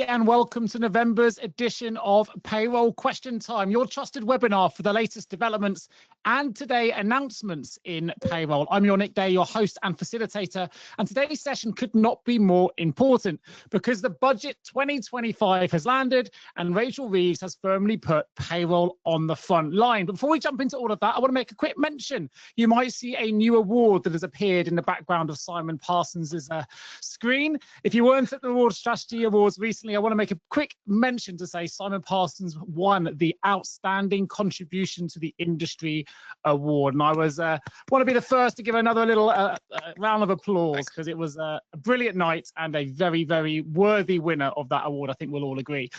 and welcome to November's edition of Payroll Question Time, your trusted webinar for the latest developments and today announcements in payroll. I'm your Nick Day, your host and facilitator, and today's session could not be more important because the budget 2025 has landed and Rachel Reeves has firmly put payroll on the front line. But before we jump into all of that, I want to make a quick mention. You might see a new award that has appeared in the background of Simon Parsons's screen. If you weren't at the Award Strategy Awards recently, I want to make a quick mention to say Simon Parsons won the Outstanding Contribution to the Industry Award. And I want to be the first to give another little round of applause because it was a brilliant night and a very, very worthy winner of that award. I think we'll all agree.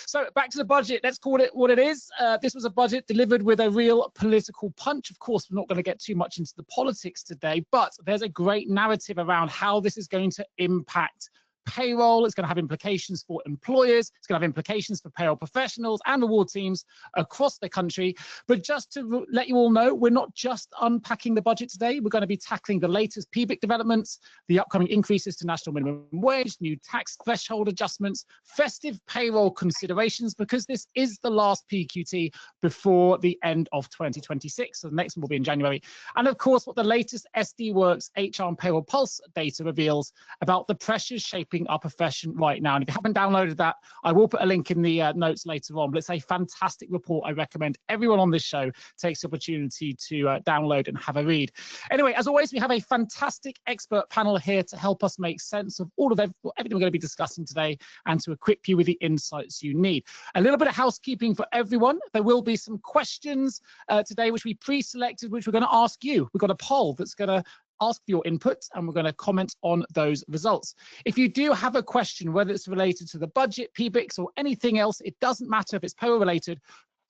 So back to the budget. Let's call it what it is. This was a budget delivered with a real political punch. Of course, we're not going to get too much into the politics today, but there's a great narrative around how this is going to impact payroll. It's going to have implications for employers. It's going to have implications for payroll professionals and award teams across the country. But just to let you all know, we're not just unpacking the budget today. We're going to be tackling the latest PBIK developments, the upcoming increases to national minimum wage, new tax threshold adjustments, festive payroll considerations, because this is the last PQT before the end of 2026. So the next one will be in January. And of course, what the latest SD Worx HR and Payroll Pulse data reveals about the pressures shaping our profession right now. And if you haven't downloaded that, I will put a link in the notes later on, but it's a fantastic report. I recommend everyone on this show takes the opportunity to download and have a read. Anyway, as always, we have a fantastic expert panel here to help us make sense of all of everything we're going to be discussing today and to equip you with the insights you need. A little bit of housekeeping for everyone. There will be some questions today which we pre-selected, which we're going to ask you. We've got a poll that's going to ask for your input and we're going to comment on those results. If you do have a question, whether it's related to the budget, PBIKs or anything else, it doesn't matter if it's payroll related,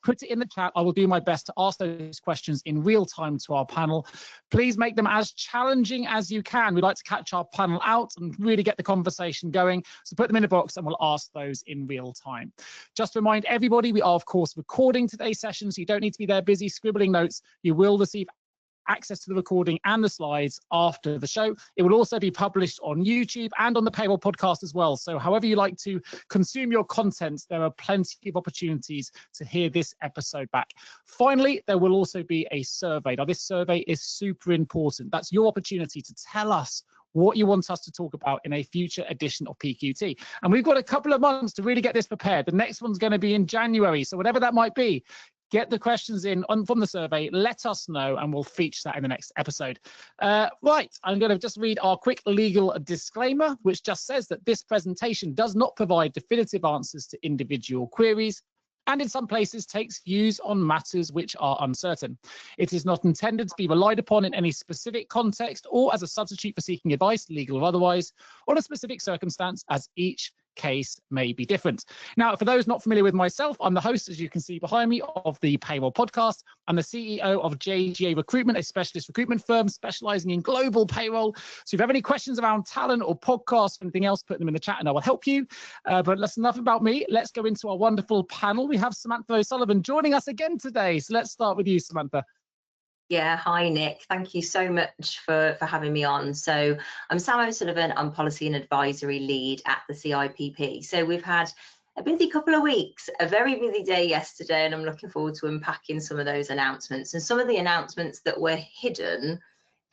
put it in the chat. I will do my best to ask those questions in real time to our panel. Please make them as challenging as you can. We'd like to catch our panel out and really get the conversation going. So put them in a box and we'll ask those in real time. Just to remind everybody, we are of course recording today's session, so you don't need to be there busy scribbling notes. You will receive access to the recording and the slides after the show. It will also be published on YouTube and on the Payroll podcast as well. So however you like to consume your content, there are plenty of opportunities to hear this episode back. Finally, there will also be a survey. Now, this survey is super important. That's your opportunity to tell us what you want us to talk about in a future edition of PQT. And we've got a couple of months to really get this prepared. The next one's going to be in January. So whatever that might be, get the questions in from the survey, let us know, and we'll feature that in the next episode. Right, I'm going to just read our quick legal disclaimer, which just says that this presentation does not provide definitive answers to individual queries, and in some places takes views on matters which are uncertain. It is not intended to be relied upon in any specific context or as a substitute for seeking advice, legal or otherwise, on a specific circumstance, as each case may be different. Now, for those not familiar with myself, I'm the host, as you can see behind me, of the Payroll podcast. I'm the CEO of JGA Recruitment, a specialist recruitment firm specializing in global payroll. So if you have any questions around talent or podcasts or anything else, put them in the chat and I will help you. But that's enough about me. Let's go into our wonderful panel. We have Samantha O'Sullivan joining us again today. So let's start with you, Samantha. Yeah, hi Nick. Thank you so much for having me on. So I'm Sam O'Sullivan. I'm Policy and Advisory Lead at the CIPP. So we've had a busy couple of weeks, a very busy day yesterday, and I'm looking forward to unpacking some of those announcements and some of the announcements that were hidden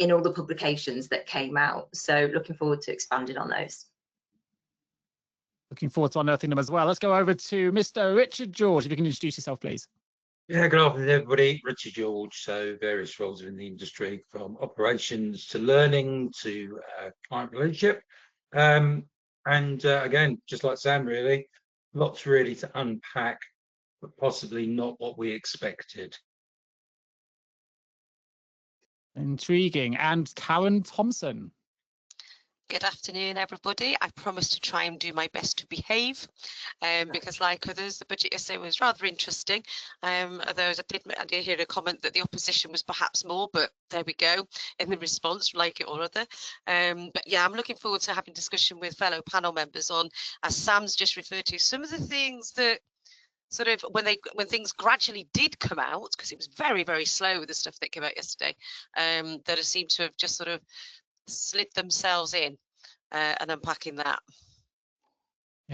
in all the publications that came out. So looking forward to expanding on those. Looking forward to unearthing them as well. Let's go over to Mr. Richard George. If you can introduce yourself, please. Yeah, good afternoon, everybody. Richard George. So various roles in the industry, from operations to learning to client relationship. Again, just like Sam, really, lots really to unpack, but possibly not what we expected. Intriguing. And Karen Thompson. Good afternoon, everybody. I promise to try and do my best to behave because, like others, the budget yesterday was rather interesting. Although I did hear a comment that the opposition was perhaps more, but there we go in the response, like it or other. But yeah, I'm looking forward to having discussion with fellow panel members on, as Sam's just referred to, some of the things that sort of when things gradually did come out, because it was very, very slow with the stuff that came out yesterday, that seemed to have just sort of slid themselves in and unpacking that.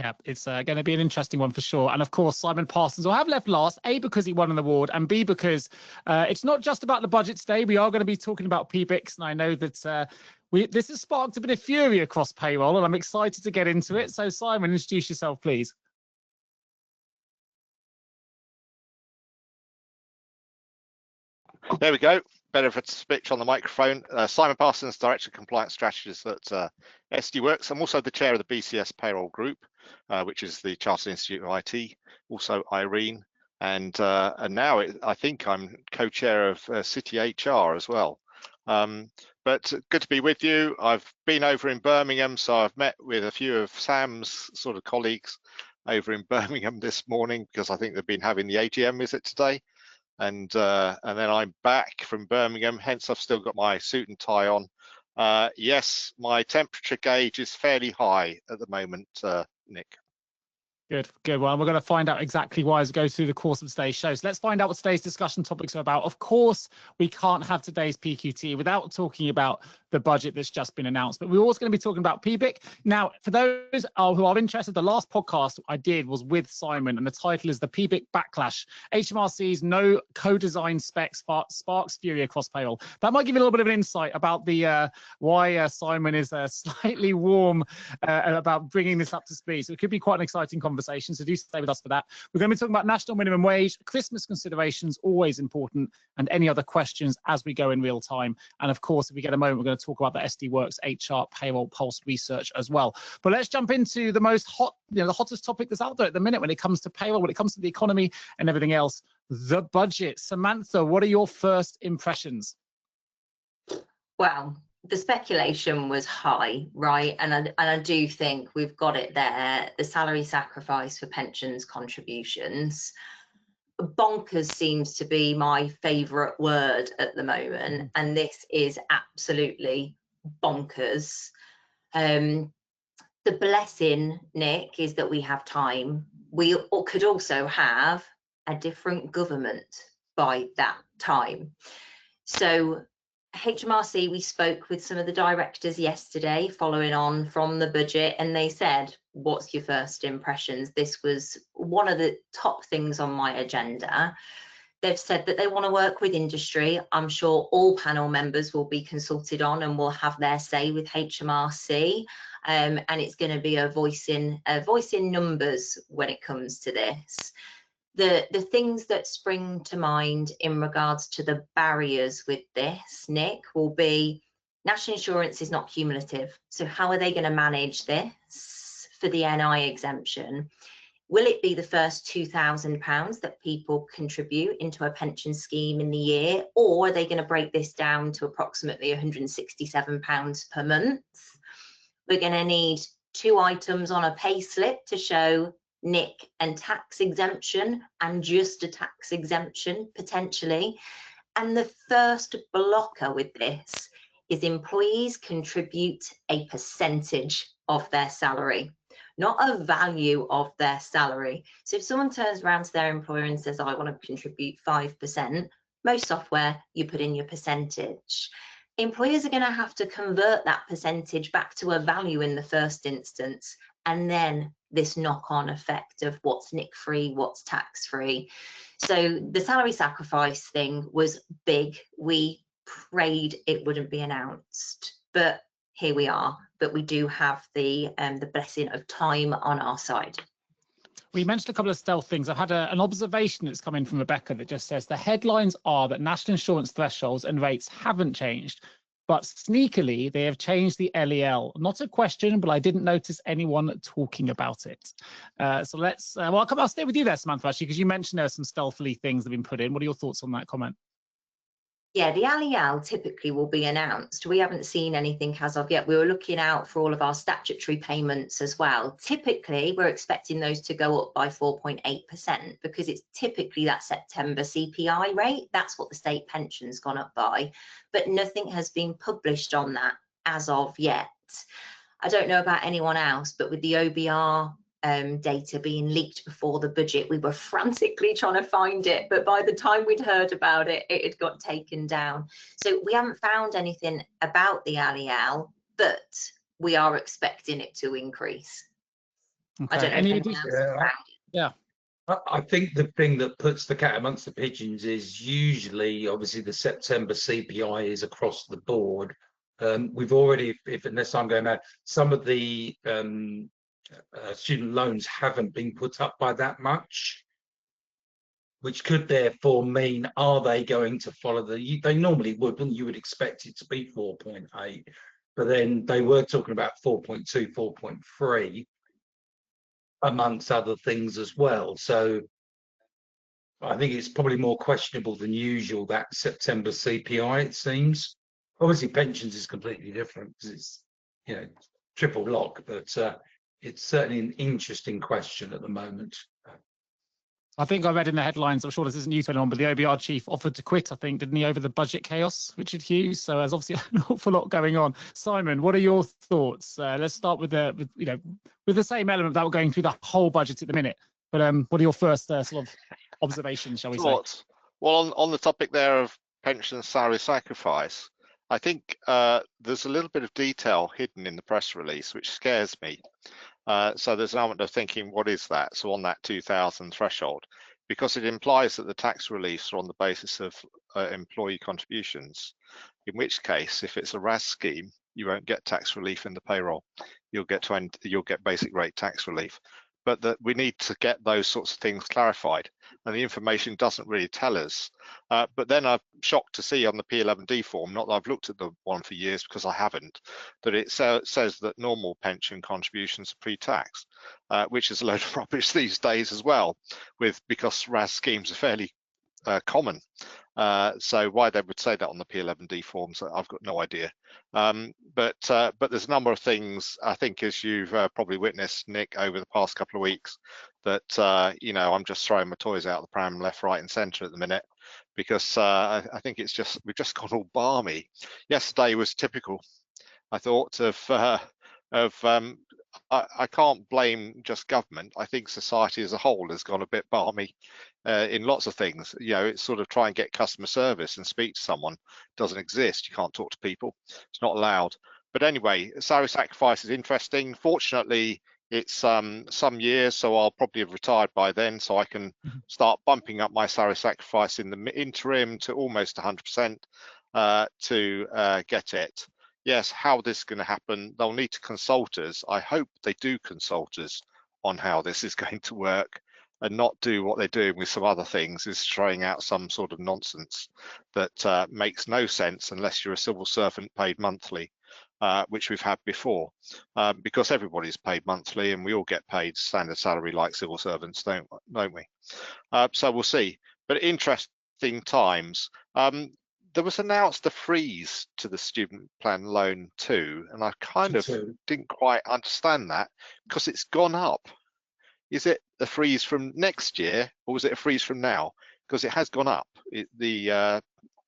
Yeah, it's going to be an interesting one for sure. And of course, Simon Parsons will have left last, A, because he won an award, and B, because it's not just about the budget today. We are going to be talking about PBIKs, and I know that this has sparked a bit of fury across payroll, and I'm excited to get into it. So Simon, introduce yourself, please. There we go. Better for speech on the microphone. Simon Parsons, Director of Compliance Strategies at SD Worx. I'm also the chair of the BCS Payroll Group, which is the Chartered Institute of IT, also Irene. And now I think I'm co-chair of City HR as well. But good to be with you. I've been over in Birmingham, so I've met with a few of Sam's sort of colleagues over in Birmingham this morning, because I think they've been having the AGM, is it today? And then I'm back from Birmingham, hence I've still got my suit and tie on. Yes, my temperature gauge is fairly high at the moment, Nick. Good, good. Well, we're going to find out exactly why as we go through the course of today's show. So let's find out what today's discussion topics are about. Of course, we can't have today's PQT without talking about the budget that's just been announced, but we're also going to be talking about PBIK. Now, for those who are interested, the last podcast I did was with Simon, and the title is The PBIK Backlash. HMRC's no co-design specs sparks fury across payroll. That might give you a little bit of an insight about the why Simon is slightly warm about bringing this up to speed. So it could be quite an exciting conversation. So do stay with us for that. We're going to be talking about national minimum wage, Christmas considerations, always important, and any other questions as we go in real time. And of course, if we get a moment, we're going to talk about the SD Worx HR Payroll Pulse research as well. But let's jump into the most hot, the hottest topic that's out there at the minute when it comes to payroll, when it comes to the economy and everything else, the budget. Samantha, what are your first impressions? Well, the speculation was high, right? And I do think we've got it there. The salary sacrifice for pensions contributions. Bonkers seems to be my favourite word at the moment, and this is absolutely bonkers. The blessing, Nick, is that we have time. We could also have a different government by that time. So HMRC, we spoke with some of the directors yesterday following on from the budget, and they said, what's your first impressions? This was one of the top things on my agenda. They've said that they want to work with industry. I'm sure all panel members will be consulted on and will have their say with HMRC, and it's going to be a voice in numbers when it comes to this. The things that spring to mind in regards to the barriers with this, Nick, will be national insurance is not cumulative. So how are they going to manage this for the NI exemption? Will it be the first £2,000 that people contribute into a pension scheme in the year, or are they going to break this down to approximately £167 per month? We're going to need 2 items on a pay slip to show NIC and tax exemption, and just a tax exemption potentially. And the first blocker with this is employees contribute a percentage of their salary, not a value of their salary. So if someone turns around to their employer and says, I want to contribute 5%, most software you put in your percentage. Employers are going to have to convert that percentage back to a value in the first instance, and then this knock-on effect of what's NIC-free, what's tax-free. So the salary sacrifice thing was big. We prayed it wouldn't be announced, but here we are. But we do have the blessing of time on our side. We mentioned a couple of stealth things. I've had an observation that's come in from Rebecca that just says the headlines are that national insurance thresholds and rates haven't changed, but sneakily they have changed the LEL. Not a question, but I didn't notice anyone talking about it. So let's, well, I'll stay with you there, Samantha, actually, because you mentioned there are some stealthily things that have been put in. What are your thoughts on that comment? Yeah, the LEL typically will be announced. We haven't seen anything as of yet. We were looking out for all of our statutory payments as well. Typically, we're expecting those to go up by 4.8% because it's typically that September CPI rate. That's what the state pension's gone up by. But nothing has been published on that as of yet. I don't know about anyone else, but with the OBR data being leaked before the budget, we were frantically trying to find it, but by the time we'd heard about it, it had got taken down. So we haven't found anything about the LEL, but we are expecting it to increase. I don't know if anyone else has found it. Yeah. I think the thing that puts the cat amongst the pigeons is usually, obviously, the September CPI is across the board. We've already, if unless I'm going mad, some of the student loans haven't been put up by that much, which could therefore mean, are they going to follow they normally would, wouldn't you would expect it to be 4.8, but then they were talking about 4.2, 4.3. amongst other things as well. So I think it's probably more questionable than usual, that September CPI, it seems. Obviously, pensions is completely different because it's, you know, triple lock, but it's certainly an interesting question at the moment. I think I read in the headlines, I'm sure this isn't new to anyone, but the OBR chief offered to quit, I think, didn't he, over the budget chaos, Richard Hughes? So there's obviously an awful lot going on. Simon, what are your thoughts? Let's start with the same element that we're going through the whole budget at the minute. But what are your first sort of observations, shall we say? Well, on the topic there of pension salary sacrifice, I think there's a little bit of detail hidden in the press release, which scares me. So there's an element of thinking, what is that? So on that 2,000 threshold, because it implies that the tax reliefs are on the basis of employee contributions, in which case, if it's a RAS scheme, you won't get tax relief in the payroll. You'll get basic rate tax relief. But that we need to get those sorts of things clarified, and the information doesn't really tell us. But then I'm shocked to see on the P11D form, not that I've looked at the one for years because I haven't, that it says that normal pension contributions are pre-tax, which is a load of rubbish these days as well, because RAS schemes are fairly common. So why they would say that on the P11D forms, I've got no idea. But there's a number of things, I think, as you've probably witnessed, Nick, over the past couple of weeks, that you know, I'm just throwing my toys out the pram left, right, and centre at the minute, because I think we've just gone all balmy. Yesterday was typical, I thought, I can't blame just government. I think society as a whole has gone a bit balmy in lots of things. You know, it's sort of try and get customer service and speak to someone doesn't exist. You can't talk to people. It's not allowed. But anyway, salary sacrifice is interesting. Fortunately, it's some years, so I'll probably have retired by then, so I can start bumping up my salary sacrifice in the interim to almost 100% to get it. Yes, how this is going to happen, they'll need to consult us. I hope they do consult us on how this is going to work, and not do what they're doing with some other things, is throwing out some sort of nonsense that makes no sense unless you're a civil servant paid monthly, which we've had before, because everybody's paid monthly and we all get paid standard salary like civil servants, don't we? So we'll see, but interesting times. There was announced a freeze to the student plan loan too, and I kind of didn't quite understand that, because it's gone up. Is it a freeze from next year, or was it a freeze from now? Because it has gone up. The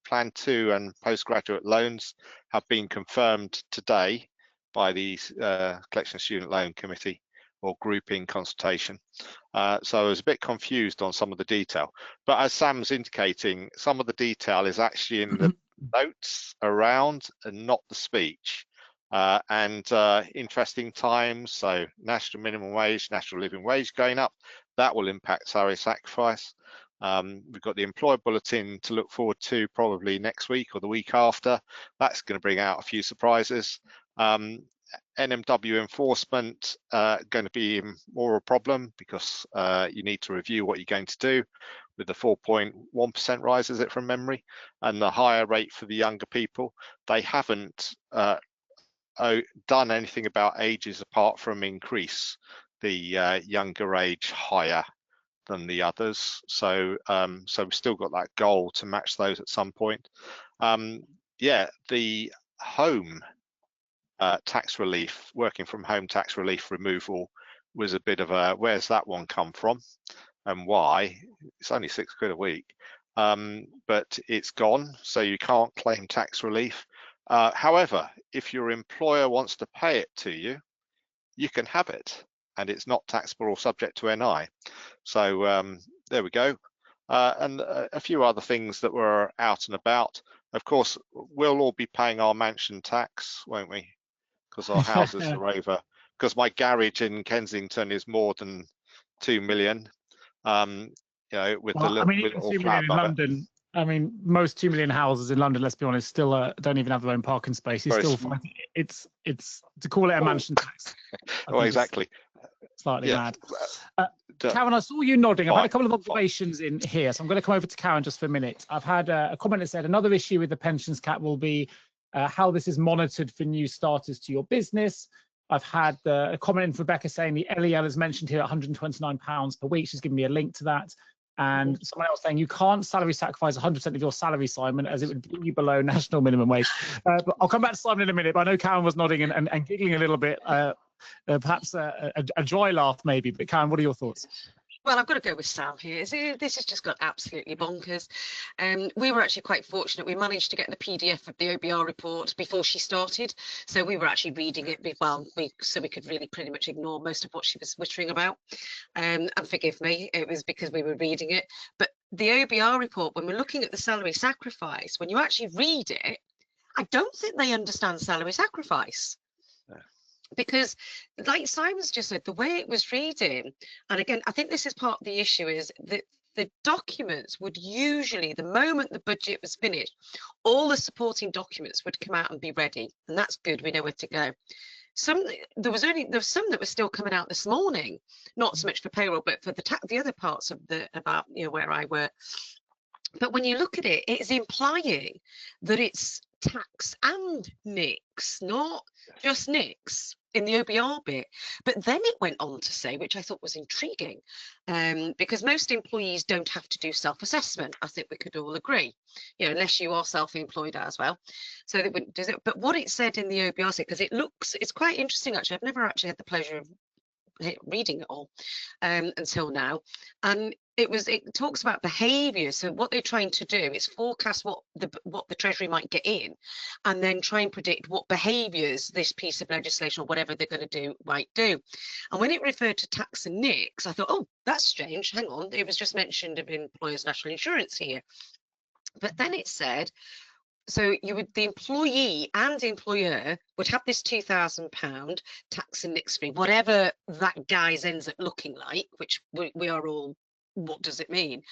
Plan 2 and postgraduate loans have been confirmed today by the Collection of Student Loan Committee or group in consultation. So I was a bit confused on some of the detail, but as Sam's indicating, some of the detail is actually in the notes around and not the speech. And interesting times, so national minimum wage, national living wage going up, that will impact salary sacrifice. We've got the employer bulletin to look forward to probably next week or the week after. That's going to bring out a few surprises. NMW enforcement going to be more a problem, because you need to review what you're going to do with the 4.1% rise, is it from memory, and the higher rate for the younger people. They haven't done anything about ages apart from increase the younger age higher than the others. So so we've still got that goal to match those at some point. Yeah, the home tax relief, working from home tax relief removal was a bit of a, where's that one come from and why? It's only £6 a week, but it's gone, so you can't claim tax relief. However, if your employer wants to pay it to you, you can have it, and it's not taxable or subject to NI. So there we go. And a few other things that were out and about. Of course, we'll all be paying our mansion tax, won't we? Because our houses are over because my garage in Kensington is more than 2 million. You know, with the little, I mean, with even all 2 flat million in above it. London. I mean, most 2 million houses in London, let's be honest, still don't even have their own parking space. You Very still small. find it's to call it a mansion tax. I Oh, think is exactly. slightly Yeah. mad. Karen, I saw you nodding. I've had a couple of observations in here, so I'm going to come over to Karen just for a minute. I've had a comment that said another issue with the pensions cap will be how this is monitored for new starters to your business. I've had a comment from Rebecca saying the LEL is mentioned here at £129 per week. She's given me a link to that. And someone else saying you can't salary sacrifice 100% of your salary, Simon, as it would bring you below national minimum wage. But I'll come back to Simon in a minute. But I know Karen was nodding and giggling a little bit, perhaps a dry laugh maybe. But Karen, what are your thoughts? Well, I've got to go with Sam here. This has just got absolutely bonkers. We were actually quite fortunate. We managed to get the PDF of the OBR report before she started. So we were actually reading it, so we could really pretty much ignore most of what she was wittering about. And forgive me, it was because we were reading it. But the OBR report, when we're looking at the salary sacrifice, when you actually read it, I don't think they understand salary sacrifice. Because like Simon's just said, the way it was reading, and again, I think this is part of the issue, is that the documents would usually, the moment the budget was finished, all the supporting documents would come out and be ready. And that's good, we know where to go. There was some that were still coming out this morning, not so much for payroll, but for the other parts of about where I work. But when you look at it, it's implying that it's tax and NICs, not just NICs in the OBR bit. But then it went on to say, which I thought was intriguing, because most employees don't have to do self-assessment. I think we could all agree, unless you are self-employed as well. So they wouldn't do it. But what it said in the OBR, because it's quite interesting actually. I've never actually had the pleasure of reading it all until now, and it talks about behaviour. So what they're trying to do is forecast what the Treasury might get in, and then try and predict what behaviours this piece of legislation or whatever they're going to do might do. And when it referred to tax and NICs, I thought, oh, that's strange. Hang on, it was just mentioned of employers' national insurance here. But then it said, so the employee and employer would have this £2,000 tax and NICs free, whatever that guise ends up looking like, which we are all, what does it mean?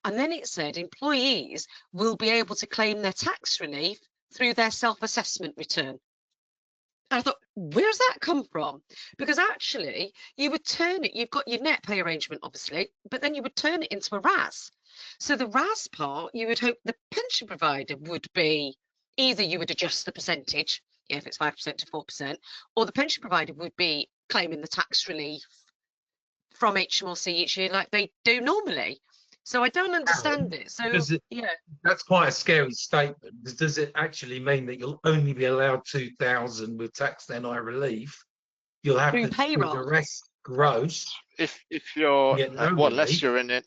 And then it said employees will be able to claim their tax relief through their self-assessment return. And I thought, where's that come from? Because actually you would turn it, you've got your net pay arrangement, obviously, but then you would turn it into a RAS. So the RAS part, you would hope the pension provider would be, either you would adjust the percentage, if it's 5% to 4%, or the pension provider would be claiming the tax relief from HMRC each year like they do normally. So I don't understand it. So that's quite a scary statement. Does it actually mean that you'll only be allowed 2,000 with tax NI relief? You'll have to do the rest gross. If you're unless relief. you're in it,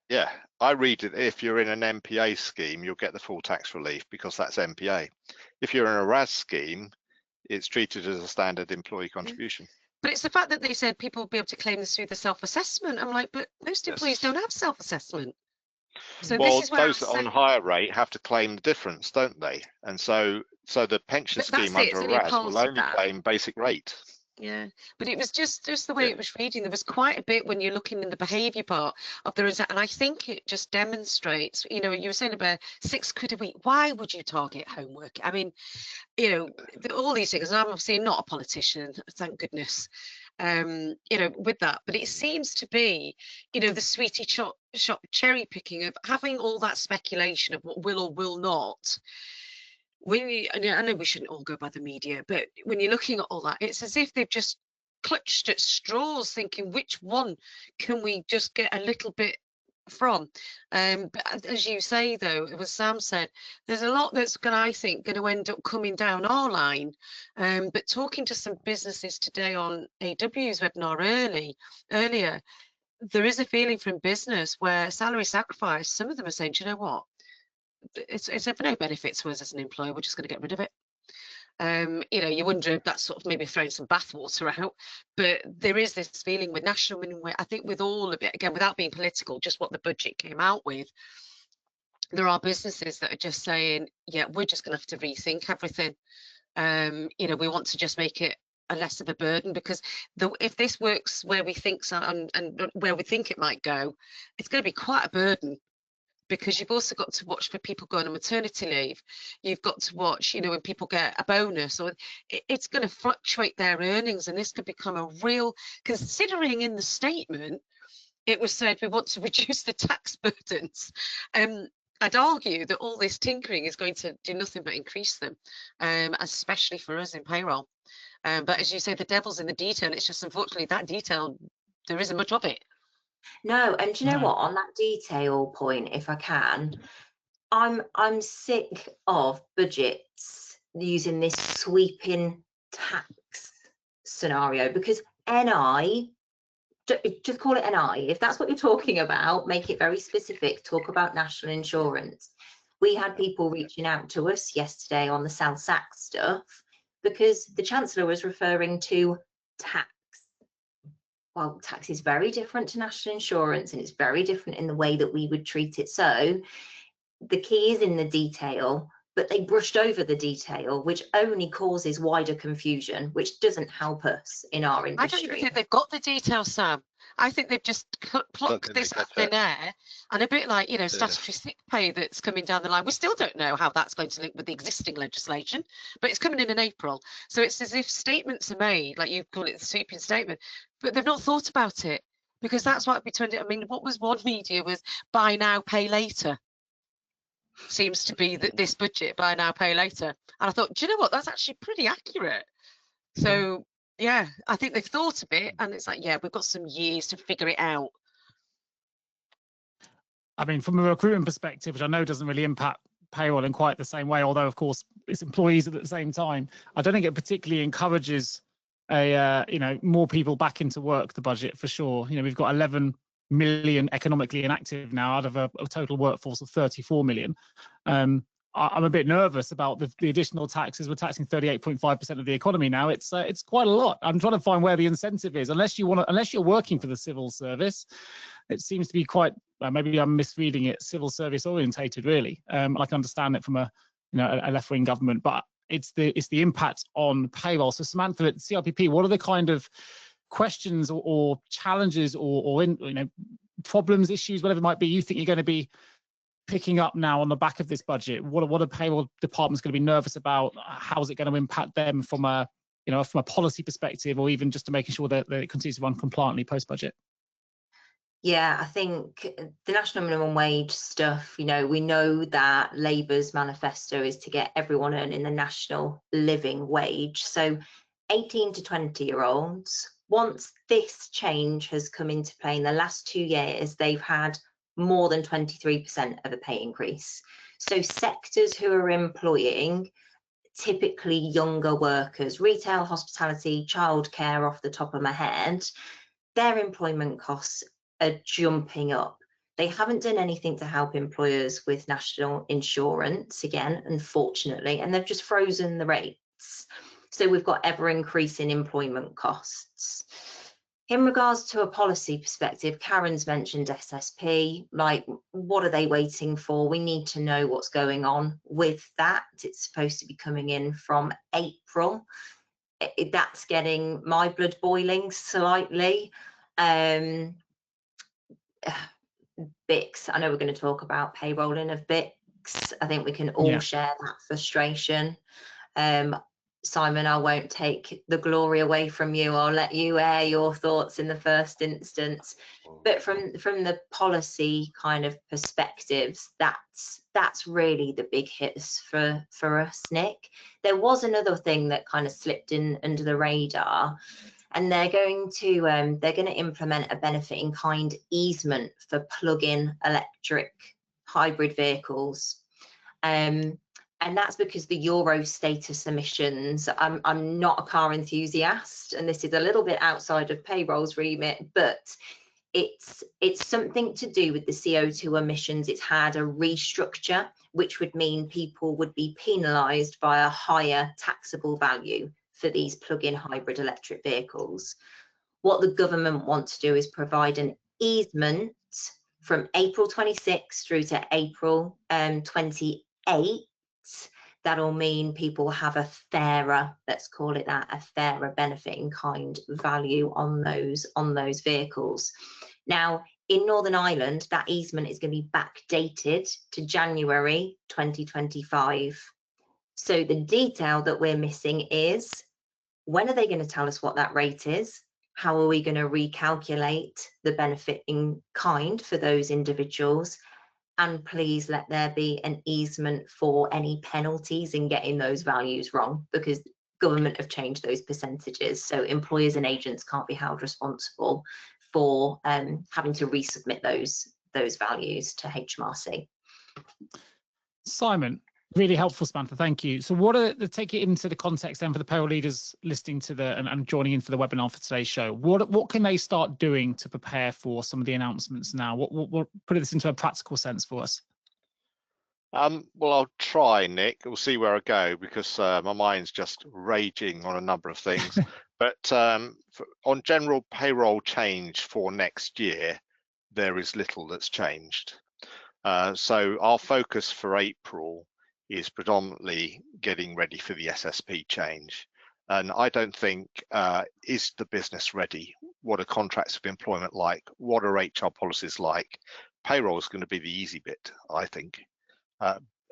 yeah, I read it. If you're in an MPA scheme, you'll get the full tax relief because that's MPA. If you're in a RAS scheme, it's treated as a standard employee contribution. But it's the fact that they said people will be able to claim this through the self-assessment. I'm like, but most employees don't have self-assessment. So well, this is where those on higher rate have to claim the difference, don't they? And so the pension scheme under a RAS will only claim basic rate. Yeah, but it was just the way it was reading. There was quite a bit when you're looking in the behaviour part of the result, and I think it just demonstrates. You were saying about £6 a week. Why would you target homework? I mean, all these things. And I'm obviously not a politician, thank goodness. With that, but it seems to be, the sweetie shop cherry picking of having all that speculation of what will or will not. I know we shouldn't all go by the media, but when you're looking at all that, it's as if they've just clutched at straws, thinking which one can we just get a little bit from. But as you say, though, as Sam said, there's a lot that's I think going to end up coming down our line. But talking to some businesses today on AW's webinar earlier, there is a feeling from business where salary sacrifice, some of them are saying, do you know what? It's of no benefit to us as an employer. We're just going to get rid of it. You wonder if that's sort of maybe throwing some bathwater out, but there is this feeling with national minimum wage, I think with all of it, again, without being political, just what the budget came out with, there are businesses that are just saying, yeah, we're just going to have to rethink everything. We want to just make it less of a burden, because if this works where we think so, and where we think it might go, it's going to be quite a burden, because you've also got to watch for people going on maternity leave. You've got to watch, you know, when people get a bonus, or it's going to fluctuate their earnings, and this could become a real, considering in the statement it was said we want to reduce the tax burdens. I'd argue that all this tinkering is going to do nothing but increase them, especially for us in payroll. But as you say, the devil's in the detail. It's just, unfortunately, that detail, there isn't much of it. No, and do you know what? On that detail point, if I can, I'm sick of budgets using this sweeping tax scenario, because NI, just call it NI. If that's what you're talking about, make it very specific. Talk about national insurance. We had people reaching out to us yesterday on the South Sac stuff because the Chancellor was referring to tax. Well, tax is very different to national insurance, and it's very different in the way that we would treat it. So the key is in the detail, but they brushed over the detail, which only causes wider confusion, which doesn't help us in our industry. I don't even think they've got the detail, Sam. I think they've just plucked this out of thin air, and a bit like, you know, statutory sick pay that's coming down the line. We still don't know how that's going to link with the existing legislation, but it's coming in April. So it's as if statements are made, like you call it the sweeping statement, but they've not thought about it, because that's what we turned it. I mean, what was one media was buy now, pay later. Seems to be that this budget, buy now, pay later. And I thought, do you know what? That's actually pretty accurate. So yeah, I think they've thought of it, and it's like, yeah, we've got some years to figure it out. I mean, from a recruitment perspective, which I know doesn't really impact payroll in quite the same way, although of course it's employees at the same time, I don't think it particularly encourages you know, more people back into work, the budget, for sure. You know, we've got 11 million economically inactive now out of a total workforce of 34 million. I'm a bit nervous about the additional taxes. We're taxing 38.5% of the economy now. It's quite a lot. I'm trying to find where the incentive is. Unless you're working for the civil service, it seems to be quite. Maybe I'm misreading it. Civil service orientated, really. I can understand it from a left-wing government, but it's the impact on payroll. So Samantha, at CIPP, what are the kind of questions or challenges or problems, issues, whatever it might be, you think you're going to be picking up now on the back of this budget? What are payroll departments going to be nervous about? How is it going to impact them from a policy perspective, or even just to making sure that it continues to run compliantly post-budget? Yeah, I think the national minimum wage stuff, we know that Labour's manifesto is to get everyone earning the national living wage. So 18 to 20-year-olds, once this change has come into play in the last 2 years, they've had more than 23% of a pay increase. So sectors who are employing typically younger workers, retail, hospitality, childcare, off the top of my head, their employment costs are jumping up. They haven't done anything to help employers with national insurance, again, unfortunately, and they've just frozen the rates. So we've got ever increasing employment costs. In regards to a policy perspective, Karen's mentioned SSP, like, what are they waiting for? We need to know what's going on with that. It's supposed to be coming in from April. That's getting my blood boiling slightly. BICs, I know we're going to talk about payrolling of BICs. I think we can all share that frustration. Simon, I won't take the glory away from you. I'll let you air your thoughts in the first instance. But from the policy kind of perspectives, that's really the big hits for us, Nick. There was another thing that kind of slipped in under the radar, and they're going to implement a benefit in kind easement for plug-in electric hybrid vehicles. And that's because the Euro status emissions, I'm not a car enthusiast, and this is a little bit outside of payroll's remit, but it's something to do with the CO2 emissions. It's had a restructure, which would mean people would be penalised by a higher taxable value for these plug-in hybrid electric vehicles. What the government wants to do is provide an easement from April 26 through to April 28, that'll mean people have a fairer, let's call it that, a fairer benefit in kind value on those vehicles. Now, in Northern Ireland, that easement is going to be backdated to January 2025. So the detail that we're missing is, when are they going to tell us what that rate is? How are we going to recalculate the benefit in kind for those individuals? And please let there be an easement for any penalties in getting those values wrong, because government have changed those percentages. So employers and agents can't be held responsible for having to resubmit those values to HMRC. Simon, really helpful, Samantha. Thank you. So what are the, take it into the context then for the payroll leaders listening to the and joining in for the webinar for today's show. What can they start doing to prepare for some of the announcements now? What put this into a practical sense for us? Well, I'll try, Nick. We'll see where I go, because my mind's just raging on a number of things. But on general payroll change for next year, there is little that's changed. So our focus for April is predominantly getting ready for the SSP change. And I don't think, is the business ready? What are contracts of employment like? What are HR policies like? Payroll is going to be the easy bit, I think.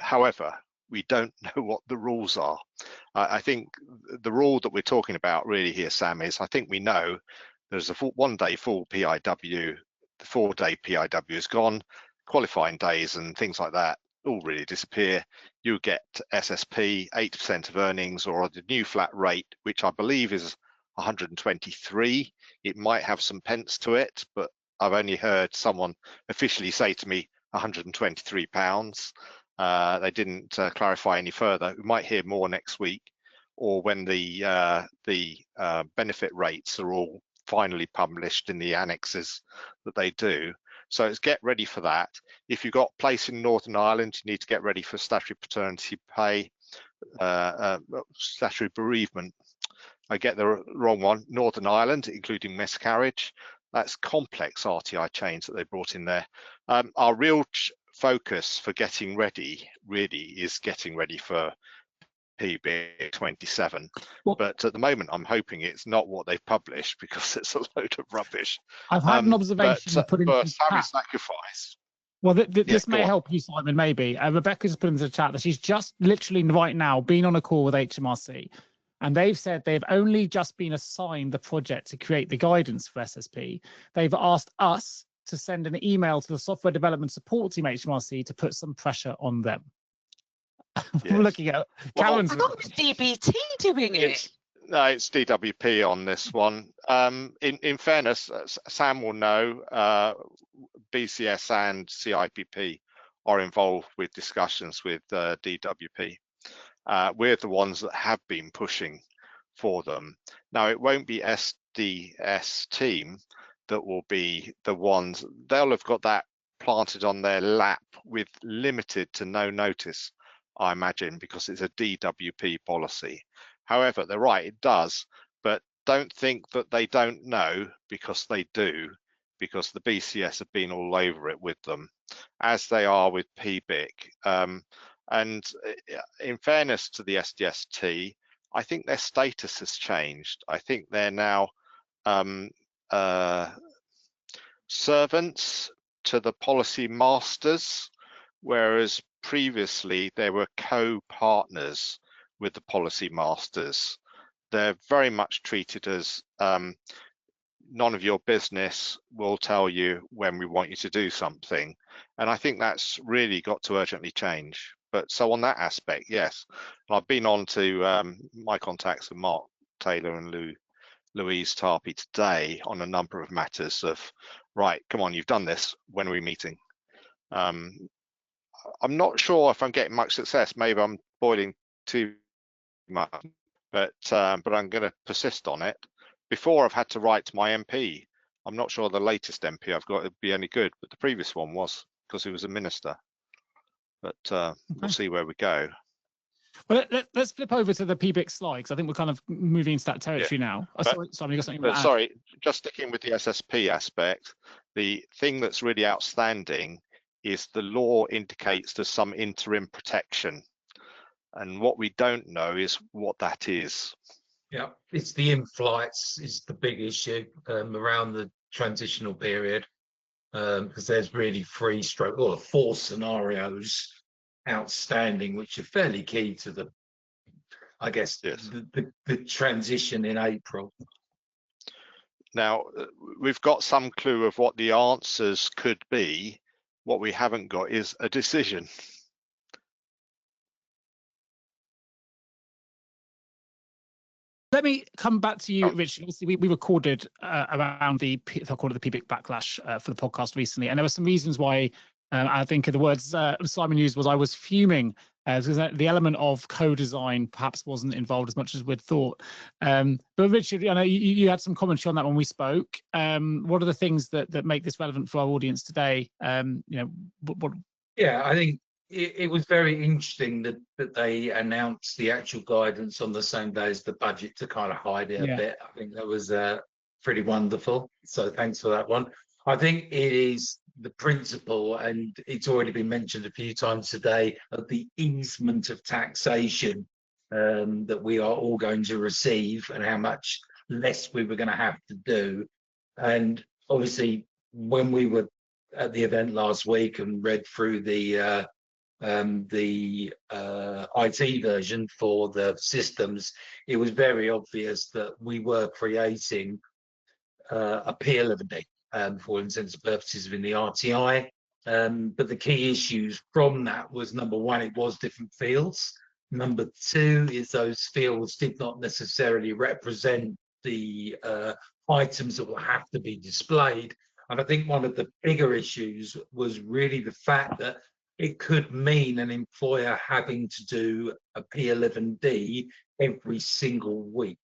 However, we don't know what the rules are. I think the rule that we're talking about really here, Sam, is I think we know there's a one-day full PIW, the 4-day PIW is gone, qualifying days and things like that all really disappear. You get SSP, 8% of earnings, or the new flat rate, which I believe is 123. It might have some pence to it, but I've only heard someone officially say to me £123. They didn't clarify any further. We might hear more next week, or when the benefit rates are all finally published in the annexes that they do. So it's get ready for that. If you've got place in Northern Ireland, you need to get ready for statutory paternity pay, statutory bereavement. I get the wrong one. Northern Ireland, including miscarriage. That's complex RTI change that they brought in there. Our real focus for getting ready really is getting ready for PBIK 27. But at the moment, I'm hoping it's not what they've published, because it's a load of rubbish. I've had an observation put into the salary chat. sacrifice. Well, this may help you, Simon, maybe. Rebecca's put into the chat that she's just literally right now been on a call with HMRC, and they've said they've only just been assigned the project to create the guidance for SSP. They've asked us to send an email to the software development support team at HMRC to put some pressure on them. Yes. We're looking at Calvin's. I thought it was DBT doing it. No, it's DWP on this one. In fairness, Sam will know, BCS and CIPP are involved with discussions with DWP. We're the ones that have been pushing for them. Now, it won't be SDS team that will be the ones. They'll have got that planted on their lap with limited to no notice, I imagine, because it's a DWP policy. However, they're right, it does, but don't think that they don't know, because they do, because the BCS have been all over it with them, as they are with PBIK. And in fairness to the SDST, I think their status has changed. I think they're now servants to the policy masters, whereas previously they were co-partners with the policy masters. They're very much treated as none of your business, will tell you when we want you to do something. And I think that's really got to urgently change. But so on that aspect, yes. And I've been on to my contacts with Mark Taylor and Louise Tarpey today on a number of matters of, right, come on, you've done this, when are we meeting? I'm not sure if I'm getting much success. Maybe I'm boiling too much, but I'm going to persist on it. Before, I've had to write to my MP. I'm not sure the latest MP I've got would be any good, but the previous one was, because he was a minister. But we'll see where we go. Well, let's flip over to the PBIK slide, because I think we're kind of moving into that territory now. Sorry, you got something to add? Sorry, just sticking with the SSP aspect, the thing that's really outstanding is the law indicates there's some interim protection. and what we don't know is what that is. Yeah, it's the in-flights is the big issue around the transitional period, because there's really 4 scenarios outstanding, which are fairly key to the, I guess, Yes. the transition in April. Now, we've got some clue of what the answers could be. What we haven't got is a decision. Let me come back to you, Rich. Obviously, we recorded around the PBIK backlash for the podcast recently, and there were some reasons why. I think the words Simon used was, "I was fuming," because the element of co-design perhaps wasn't involved as much as we'd thought. But Richard, I know you had some commentary on that when we spoke. What are the things that make this relevant for our audience today? Yeah, I think it was very interesting that they announced the actual guidance on the same day as the budget to kind of hide it a bit. I think that was pretty wonderful. So thanks for that one. I think it is the principle, and it's already been mentioned a few times today, of the easement of taxation that we are all going to receive, and how much less we were going to have to do. And obviously, when we were at the event last week and read through the IT version for the systems, it was very obvious that we were creating a peer level for all intents and purposes within the RTI. But the key issues from that was, number one, it was different fields. Number two is those fields did not necessarily represent the items that will have to be displayed. And I think one of the bigger issues was really the fact that it could mean an employer having to do a P11D every single week.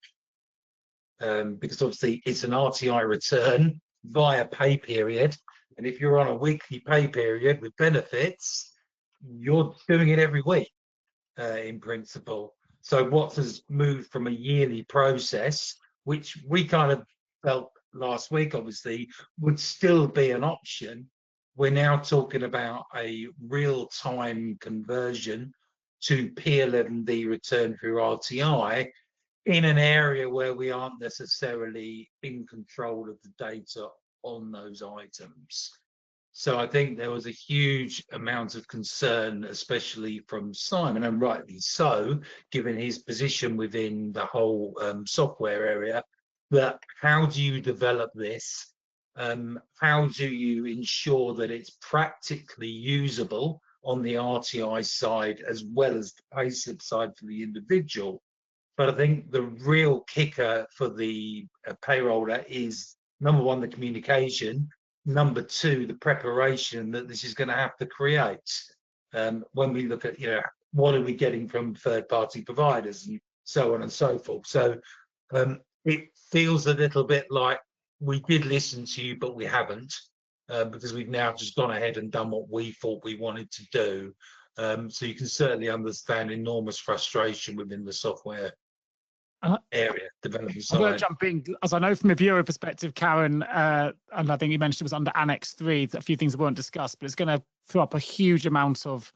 Because obviously it's an RTI return via pay period. And if you're on a weekly pay period with benefits, you're doing it every week in principle. So what has moved from a yearly process, which we kind of felt last week, obviously, would still be an option. We're now talking about a real-time conversion to P11D return through RTI in an area where we aren't necessarily in control of the data on those items. So I think there was a huge amount of concern, especially from Simon, and rightly so, given his position within the whole software area, that how do you develop this? How do you ensure that it's practically usable on the RTI side as well as the payslip side for the individual? But I think the real kicker for the payroller is, number one, the communication. Number two, the preparation that this is going to have to create. When we look at, what are we getting from third-party providers and so on and so forth. So it feels a little bit like we did listen to you, but we haven't, because we've now just gone ahead and done what we thought we wanted to do. So you can certainly understand enormous frustration within the software area development side. I'm going to jump in, as I know from a bureau perspective, Karen, and I think you mentioned it was under Annex 3, a few things that weren't discussed, but it's going to throw up a huge amount of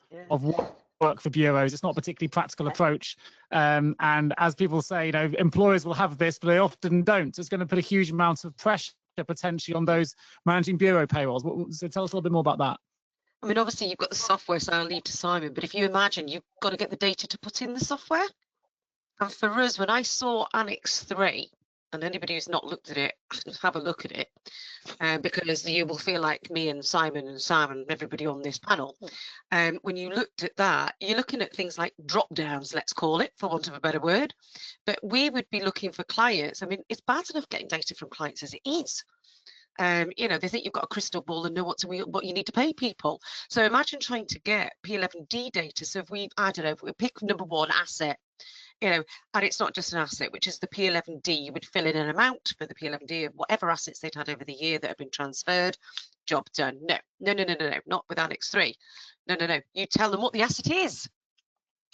work for bureaus. It's not a particularly practical approach. And as people say, employers will have this, but they often don't. So it's going to put a huge amount of pressure potentially on those managing bureau payrolls. So tell us a little bit more about that. I mean, obviously you've got the software, so I'll leave to Simon, but if you imagine you've got to get the data to put in the software. And for us, when I saw Annex 3, and anybody who's not looked at it, have a look at it, because you will feel like me and Simon and Sam and everybody on this panel. When you looked at that, you're looking at things like drop downs, let's call it, for want of a better word. But we would be looking for clients. I mean, it's bad enough getting data from clients as it is. They think you've got a crystal ball and know what you need to pay people. So imagine trying to get P11D data. So if we pick number one asset, and it's not just an asset, which is the P11D. You would fill in an amount for the P11D of whatever assets they'd had over the year that have been transferred. Job done. No, not with Annex 3. No. You tell them what the asset is.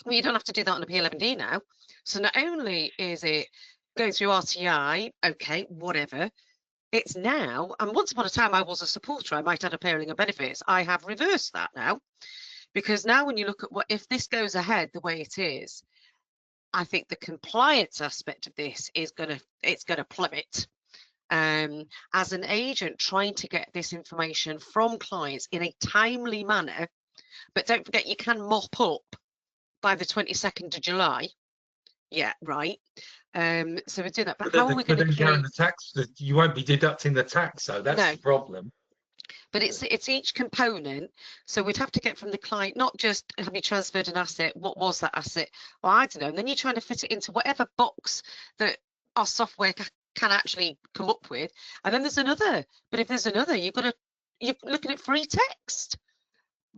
Well, you don't have to do that on a P11D now. So not only is it going through RTI, okay, whatever, it's now, and once upon a time I was a supporter, I might add a pairing of benefits. I have reversed that now, Because now when you look at if this goes ahead the way it is, I think the compliance aspect of this is it's gonna plummet. As an agent, trying to get this information from clients in a timely manner, but don't forget you can mop up by the 22nd of July. Yeah, right. So we're doing that, but how are we going to create the tax? You won't be deducting the tax, so that's the problem. But it's each component. So we'd have to get from the client, not just have you transferred an asset, what was that asset? Well, I don't know. And then you're trying to fit it into whatever box that our software can actually come up with. And then there's another. But if there's another, you're looking at free text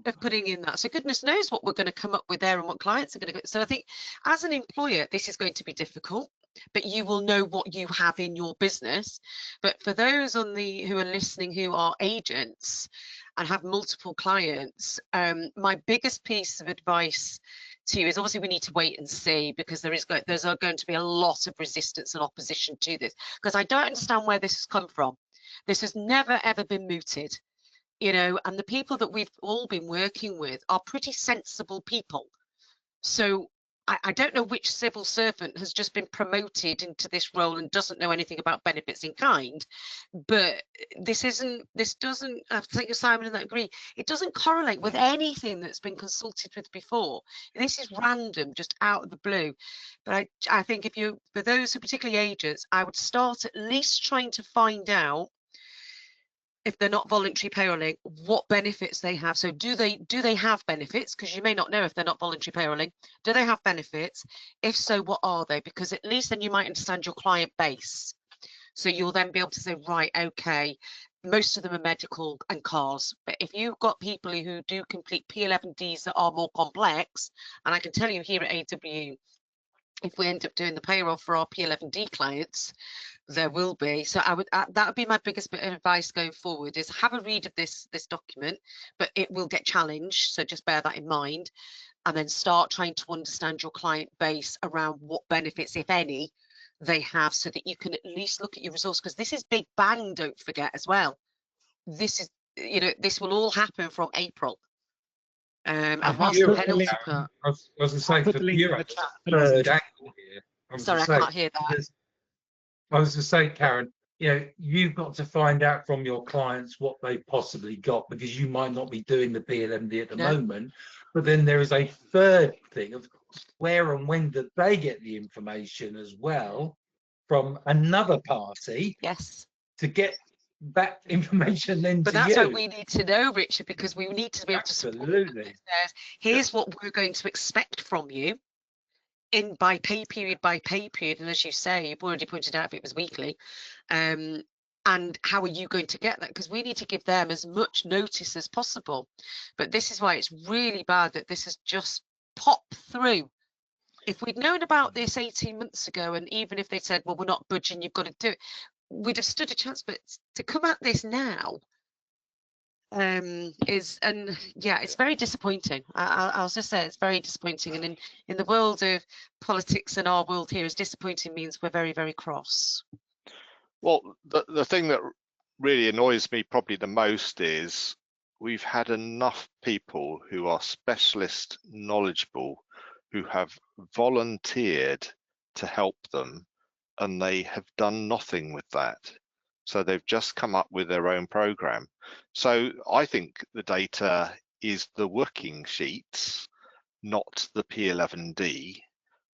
of putting in that. So goodness knows what we're going to come up with there and what clients are going to get. So I think as an employer, this is going to be difficult, but you will know what you have in your business. But for those who are listening who are agents and have multiple clients, my biggest piece of advice to you is obviously we need to wait and see, because there's going to be a lot of resistance and opposition to this, because I don't understand where this has come from. This has never ever been mooted. You know, and the people that we've all been working with are pretty sensible people. So I don't know which civil servant has just been promoted into this role and doesn't know anything about benefits in kind. But this doesn't, I think Simon and I agree, it doesn't correlate with anything that's been consulted with before. This is random, just out of the blue. But I think for those who are particularly agents, I would start at least trying to find out, if they're not voluntary payrolling, what benefits they have. So do they have benefits? Because you may not know if they're not voluntary payrolling. Do they have benefits? If so, what are they? Because at least then you might understand your client base. So you'll then be able to say, right, okay, most of them are medical and cars. But if you've got people who do complete P11Ds that are more complex, and I can tell you here at AW, if we end up doing the payroll for our P11D clients, there will be. So that would be my biggest bit of advice going forward, is have a read of this document, but it will get challenged, so just bear that in mind, and then start trying to understand your client base around what benefits, if any, they have, so that you can at least look at your resource, because this is big bang, don't forget as well. This is, you know, this will all happen from April. And whilst the penalty part, I was going to say, for Bureau, third angle here. sorry, I can't hear that. I was to say, Karen, you know, you've got to find out from your clients what they possibly got, because you might not be doing the P11D at the moment. But then there is a third thing of where and when did they get the information as well from another party? Yes. To get that information then but to that's you. what we need to know, Richard, because we need to be able to support them. Here's what we're going to expect from you in by pay period, and as you say, you've already pointed out if it was weekly, and how are you going to get that? Because we need to give them as much notice as possible. But this is why it's really bad that this has just popped through. If we'd known about this 18 months ago, and even if they said, well, we're not budging, you've got to do it, we'd have stood a chance. But to come at this now it's very disappointing. I'll just say it's very disappointing. And in the world of politics and our world here, is disappointing means we're very, very cross. Well, the thing that really annoys me probably the most is we've had enough people who are specialist knowledgeable who have volunteered to help them, and they have done nothing with that. So they've just come up with their own program. So I think the data is the working sheets, not the P11D.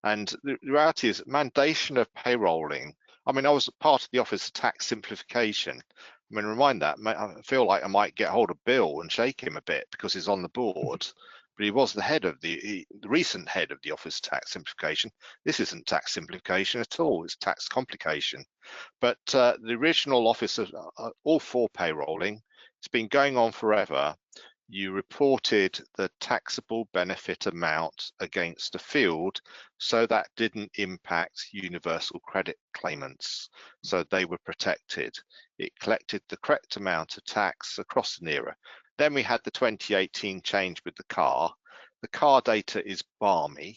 And the reality is mandation of payrolling. I mean, I was part of the Office of Tax Simplification. I mean, I feel like I might get hold of Bill and shake him a bit because he's on the board, but he was the head of the recent head of the Office of Tax Simplification. This isn't tax simplification at all, it's tax complication. But the original Office of all for payrolling, it's been going on forever. You reported the taxable benefit amount against a field, so that didn't impact universal credit claimants, so they were protected. It collected the correct amount of tax across an era. Then we had the 2018 change with the car. The car data is balmy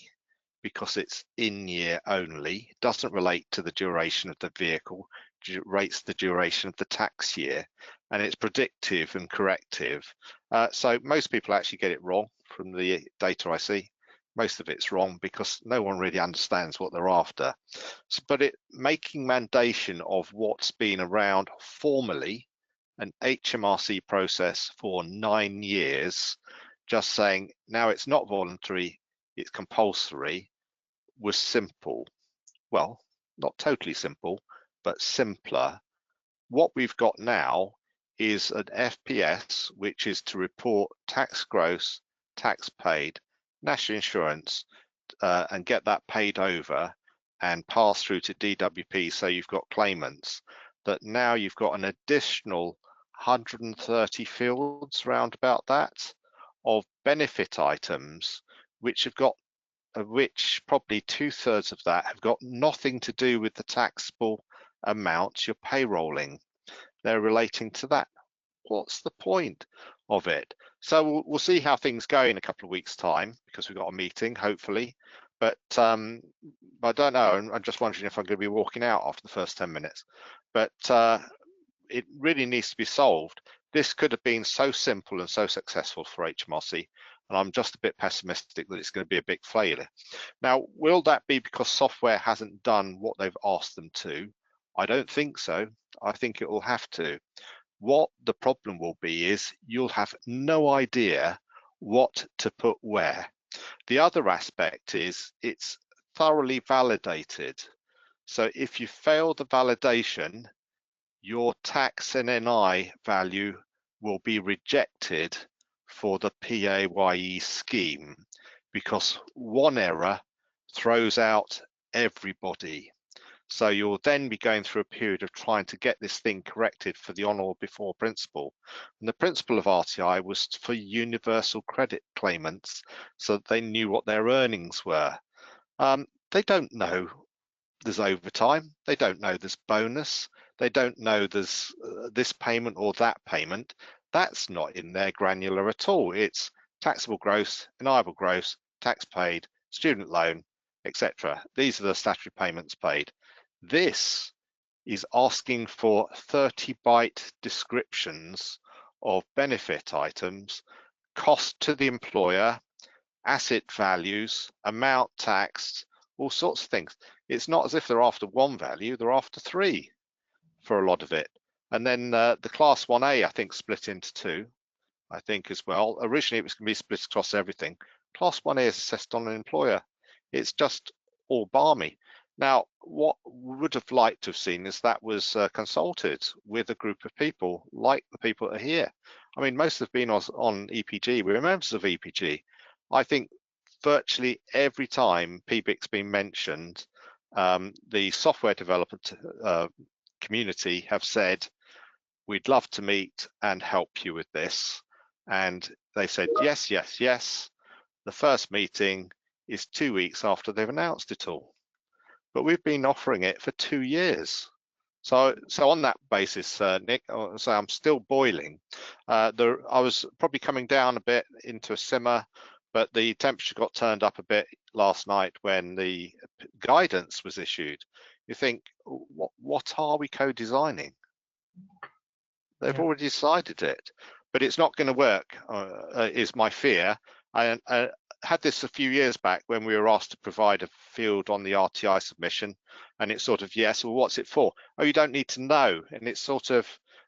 because it's in year only. It doesn't relate to the duration of the vehicle, it rates the duration of the tax year. and it's predictive and corrective. So most people actually get it wrong from the data I see. Most of it's wrong because no one really understands what they're after. But making mandation of what's been around formally, an HMRC process for 9 years, just saying now it's not voluntary, it's compulsory, was simple. Well, not totally simple, but simpler. What we've got now is an FPS, which is to report tax gross, tax paid, national insurance, and get that paid over and pass through to DWP, so you've got claimants. That now you've got an additional 130 fields round about that of benefit items, which have got, of which probably 2/3 of that have got nothing to do with the taxable amounts you're payrolling. They're relating to that. What's the point of it? So we'll see how things go in a couple of weeks' time, because we've got a meeting, hopefully. But I don't know. I'm just wondering if I'm going to be walking out after the first 10 minutes. But it really needs to be solved. This could have been so simple and so successful for HMRC, and I'm just a bit pessimistic that it's going to be a big failure. Now, will that be because software hasn't done what they've asked them to? I don't think so. I think it will have to. What the problem will be is you'll have no idea what to put where. The other aspect is it's thoroughly validated. So if you fail the validation, your tax and NI value will be rejected for the PAYE scheme, because one error throws out everybody. So you'll then be going through a period of trying to get this thing corrected for the on or before principle. And the principle of RTI was for universal credit claimants, so that they knew what their earnings were. They don't know there's overtime. They don't know there's bonus. They don't know there's this payment or that payment. That's not in there granular at all. It's taxable gross, deniable gross, tax paid, student loan, etc. These are the statutory payments paid. This is asking for 30-byte descriptions of benefit items, cost to the employer, asset values, amount taxed, all sorts of things. It's not as if they're after one value, they're after three for a lot of it. And then the class 1A, I think, split into two, I think, as well. Originally, it was going to be split across everything. Class 1A is assessed on an employer. It's just all balmy. Now, what we would have liked to have seen is that was consulted with a group of people like the people that are here. I mean, most have been on EPG. We're members of EPG. I think virtually every time PBIK's been mentioned, the software developer community have said, we'd love to meet and help you with this. And they said, yes, yes, yes. The first meeting is 2 weeks after they've announced it all. But we've been offering it for 2 years. So on that basis, Nick, so I'm still boiling. I was probably coming down a bit into a simmer, but the temperature got turned up a bit last night when the guidance was issued. You think, what are we co-designing? They've already decided it, but it's not going to work, is my fear. I had this a few years back when we were asked to provide a field on the RTI submission, and it's sort of, yes, well, what's it for? Oh, you don't need to know. And it sort of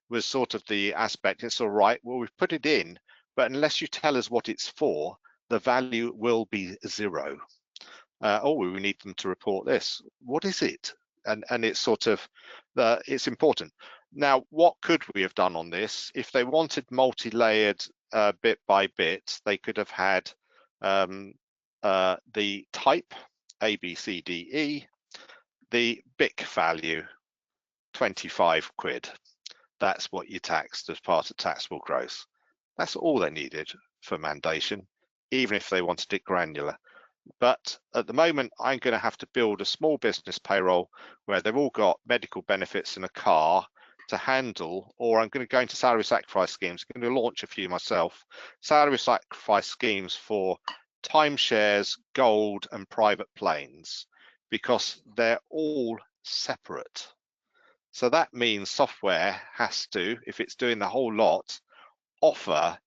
was sort of the aspect, it's all right, well, we've put it in, but unless you tell us what it's for, the value will be zero. Oh, we need them to report this. What is it? And it's sort of, it's important. Now, what could we have done on this? If they wanted multi-layered bit by bit, they could have had the type, A, B, C, D, E, the BIK value, 25 quid. That's what you taxed as part of taxable gross. That's all they needed for mandation, even if they wanted it granular. But at the moment, I'm going to have to build a small business payroll where they've all got medical benefits and a car to handle, or I'm going to go into salary sacrifice schemes. I'm going to launch a few myself. Salary sacrifice schemes for timeshares, gold, and private planes, because they're all separate. So that means software has to, if it's doing the whole lot, offer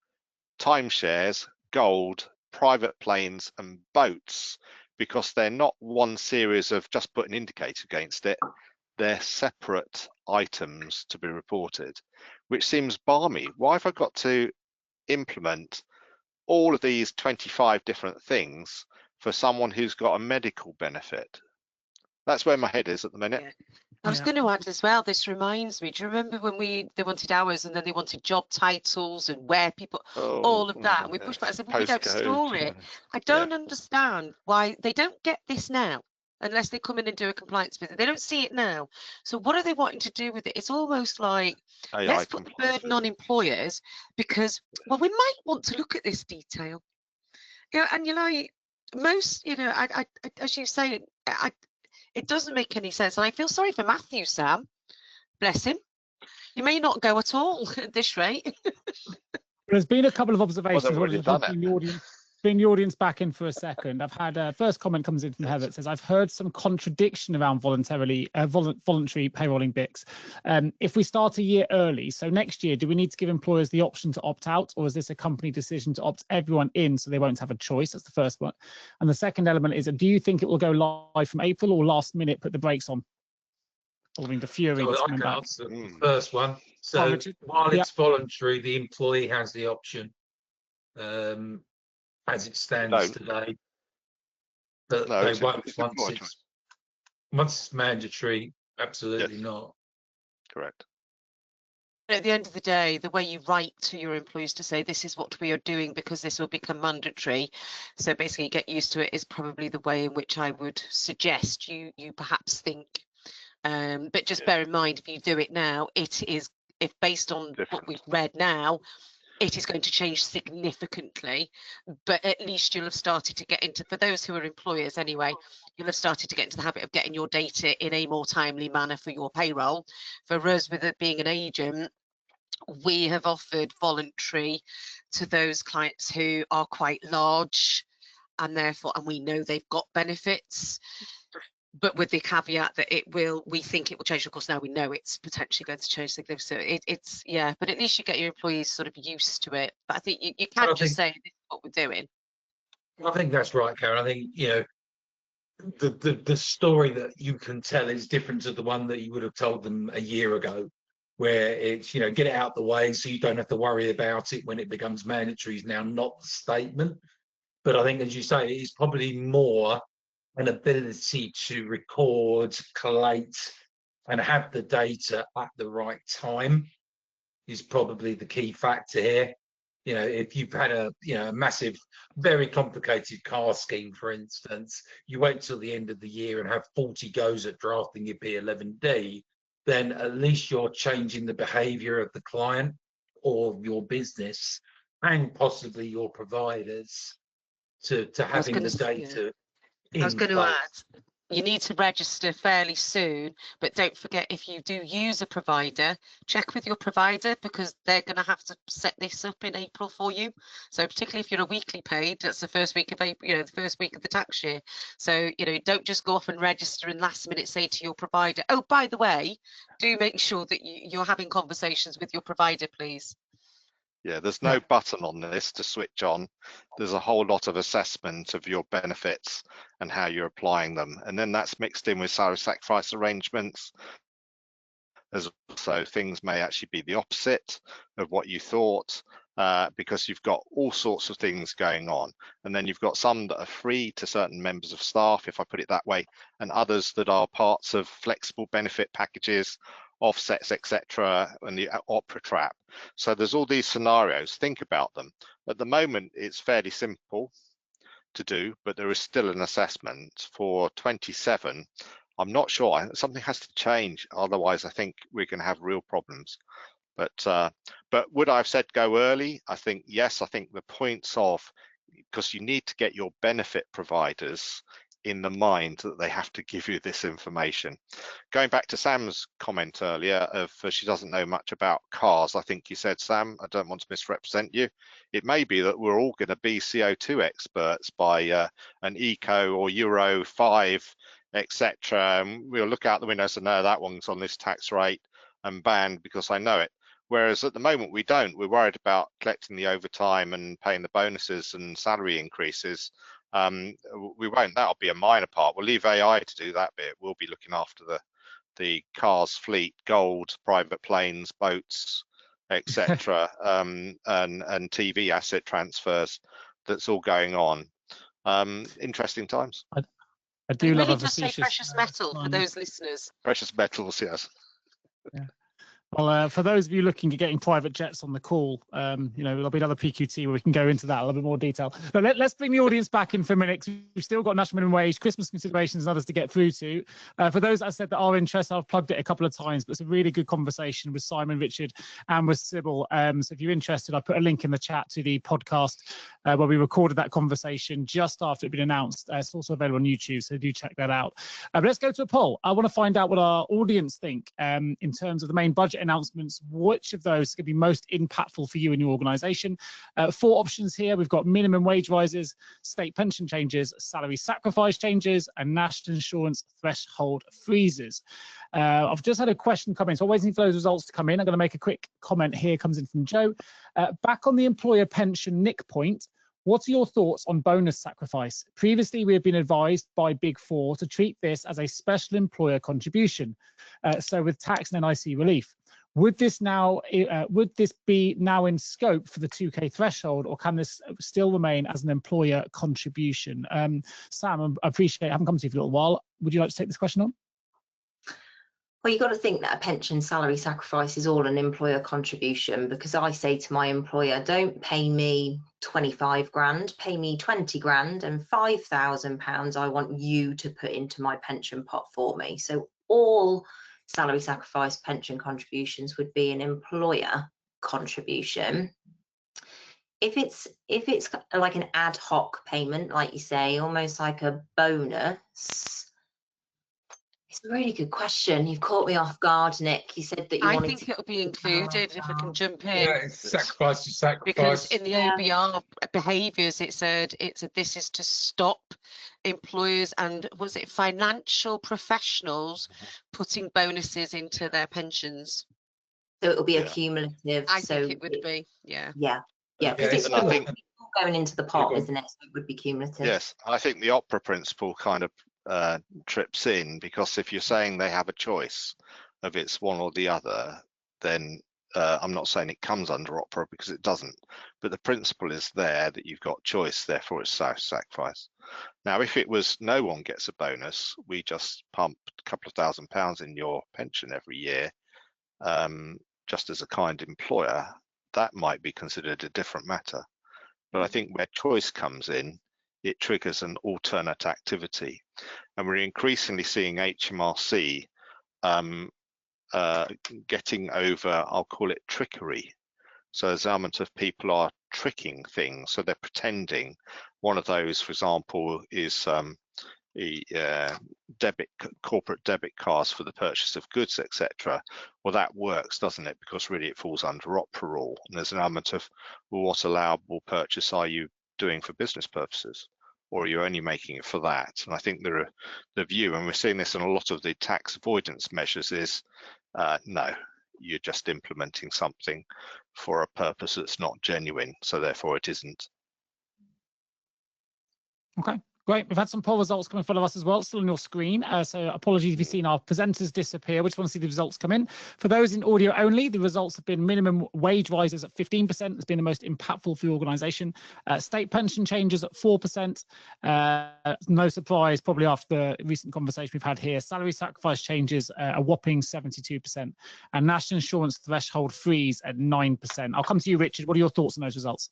timeshares, gold, private planes and boats, because they're not one series of just put an indicator against it. They're separate items to be reported, which seems balmy. Why have I got to implement all of these 25 different things for someone who's got a medical benefit? That's where my head is at the minute. Yeah. I was going to add as well, this reminds me, do you remember when they wanted hours and then they wanted job titles and where people, all of that, and we pushed back and said, well, we don't store it. I don't understand why they don't get this now unless they come in and do a compliance visit. They don't see it now. So what are they wanting to do with it? It's almost like, let's put the burden on employers because, well, we might want to look at this detail. You know, and you know, most, you know, I as you say, it doesn't make any sense. And I feel sorry for Matthew, Sam. Bless him. You may not go at all at this rate. There's been a couple of observations. Well, bring the audience back in for a second. I've had first comment comes in from Heather. It says, I've heard some contradiction around voluntary payrolling BICs. If we start a year early, so next year, do we need to give employers the option to opt out, or is this a company decision to opt everyone in so they won't have a choice? That's the first one. And the second element is, do you think it will go live from April or last minute put the brakes on? Following the fury that's coming back. The first one. So while it's voluntary, the employee has the option. As it stands today, but they won't once it's mandatory. Absolutely not. Correct. At the end of the day, the way you write to your employees to say this is what we are doing because this will become mandatory, so basically get used to it, is probably the way in which I would suggest you perhaps think. But just bear in mind, if you do it now, it is, if based on what we've read now, it is going to change significantly, but at least you'll have started to get into, for those who are employers anyway, you'll have started to get into the habit of getting your data in a more timely manner for your payroll. For us, with it being an agent, we have offered voluntary to those clients who are quite large and therefore, and we know they've got benefits, but with the caveat that we think it will change. Of course, now we know it's potentially going to change significantly. So it's, yeah, but at least you get your employees sort of used to it. But I think you can't just say this is what we're doing. I think that's right, Karen. I think, you know, the story that you can tell is different to the one that you would have told them a year ago, where it's, you know, get it out the way so you don't have to worry about it when it becomes mandatory is now not the statement. But I think, as you say, it's probably more an ability to record, collate, and have the data at the right time is probably the key factor here. You know, if you've had a massive, very complicated car scheme, for instance, you wait till the end of the year and have 40 goes at drafting your P11D, then at least you're changing the behavior of the client or your business and possibly your providers to having the data. I was going to add, you need to register fairly soon, but don't forget, if you do use a provider, check with your provider because they're going to have to set this up in April for you. So particularly if you're a weekly paid, that's the first week of April, you know, the first week of the tax year. So, you know, don't just go off and register and last minute say to your provider, oh, by the way, do make sure that you're having conversations with your provider, please. Yeah, there's no button on this to switch on. There's a whole lot of assessment of your benefits and how you're applying them. And then that's mixed in with salary sacrifice arrangements. As also, things may actually be the opposite of what you thought, because you've got all sorts of things going on. And then you've got some that are free to certain members of staff, if I put it that way, and others that are parts of flexible benefit packages, offsets, etc., and the opera trap. So there's all these scenarios. Think about them. At the moment, it's fairly simple to do, but there is still an assessment for 27. I'm not sure. Something has to change. Otherwise, I think we're going to have real problems. But would I have said go early? I think yes. I think the points of, because you need to get your benefit providers in the mind that they have to give you this information. Going back to Sam's comment earlier of she doesn't know much about cars, I think you said, Sam, I don't want to misrepresent you. It may be that we're all going to be CO2 experts by an Eco or Euro 5 etc. We'll look out the window and say, no, that one's on this tax rate and banned because I know it. Whereas at the moment we don't. We're worried about collecting the overtime and paying the bonuses and salary increases. We won't. That'll be a minor part. We'll leave AI to do that bit. We'll be looking after the cars, fleet, gold, private planes, boats, etc. and TV asset transfers. That's all going on. Interesting times. I do love really a does say facetious precious metal for those listeners. Precious metals, yes. Yeah. Well, for those of you looking at getting private jets on the call, there'll be another PQT where we can go into that a little bit more detail. But let's bring the audience back in for a minute. We've still got national minimum wage, Christmas considerations, and others to get through to. For those I said that are interested, I've plugged it a couple of times, but it's a really good conversation with Simon, Richard, and with Sybil. So if you're interested, I put a link in the chat to the podcast where we recorded that conversation just after it had been announced. It's also available on YouTube, so do check that out. But let's go to a poll. I want to find out what our audience think in terms of the main budget announcements. Which of those is going to be most impactful for you and your organisation? 4 options here. We've got minimum wage rises, state pension changes, salary sacrifice changes, and national insurance threshold freezes. I've just had a question come in, so I'm waiting for those results to come in. I'm going to make a quick comment here. Comes in from Joe. Back on the employer pension Nick point, what are your thoughts on bonus sacrifice? Previously, we have been advised by Big Four to treat this as a special employer contribution, so with tax and NIC relief. Would this be now in scope for the 2K threshold, or can this still remain as an employer contribution? Sam, I appreciate I haven't come to you for a little while. Would you like to take this question on? Well, you've got to think that a pension salary sacrifice is all an employer contribution, because I say to my employer, don't pay me 25 grand, pay me 20 grand, and £5,000 I want you to put into my pension pot for me. So all salary sacrifice pension contributions would be an employer contribution. If it's like an ad hoc payment, like you say, almost like a bonus, it's a really good question. You've caught me off guard, Nick. You said that you wanted to... I think it'll be included, if I can jump in. Yeah, it's sacrifice to sacrifice. Because in the OBR behaviours, it said this is to stop employers and, was it financial professionals, putting bonuses into their pensions. So it'll be a cumulative. I think it would be, yeah. Yeah, because it's all going into the pot, isn't it? So it would be cumulative. Yes, I think the opera principle kind of trips in, because if you're saying they have a choice of it's one or the other, then I'm not saying it comes under opera, because it doesn't, but the principle is there that you've got choice, therefore it's sacrifice. Now, if it was no one gets a bonus, we just pump a couple of £1,000 in your pension every year, just as a kind employer, that might be considered a different matter. But I think where choice comes in, it triggers an alternate activity. And we're increasingly seeing HMRC getting over, I'll call it trickery. So there's an element of people are tricking things. So they're pretending. One of those, for example, is corporate debit cards for the purchase of goods, etc. Well, that works, doesn't it? Because really it falls under opera rule. And there's an element of, well, what allowable purchase are you doing for business purposes, or are you only making it for that? And I think the view, and we're seeing this in a lot of the tax avoidance measures, is no, you're just implementing something for a purpose that's not genuine, so therefore it isn't. Okay. Great. We've had some poll results come in front of us as well, still on your screen. So apologies if you've seen our presenters disappear. We just want to see the results come in. For those in audio only, the results have been minimum wage rises at 15%. That's been the most impactful for your organisation. State pension changes at 4%. No surprise, probably after the recent conversation we've had here. Salary sacrifice changes a whopping 72%. And national insurance threshold freeze at 9%. I'll come to you, Richard. What are your thoughts on those results?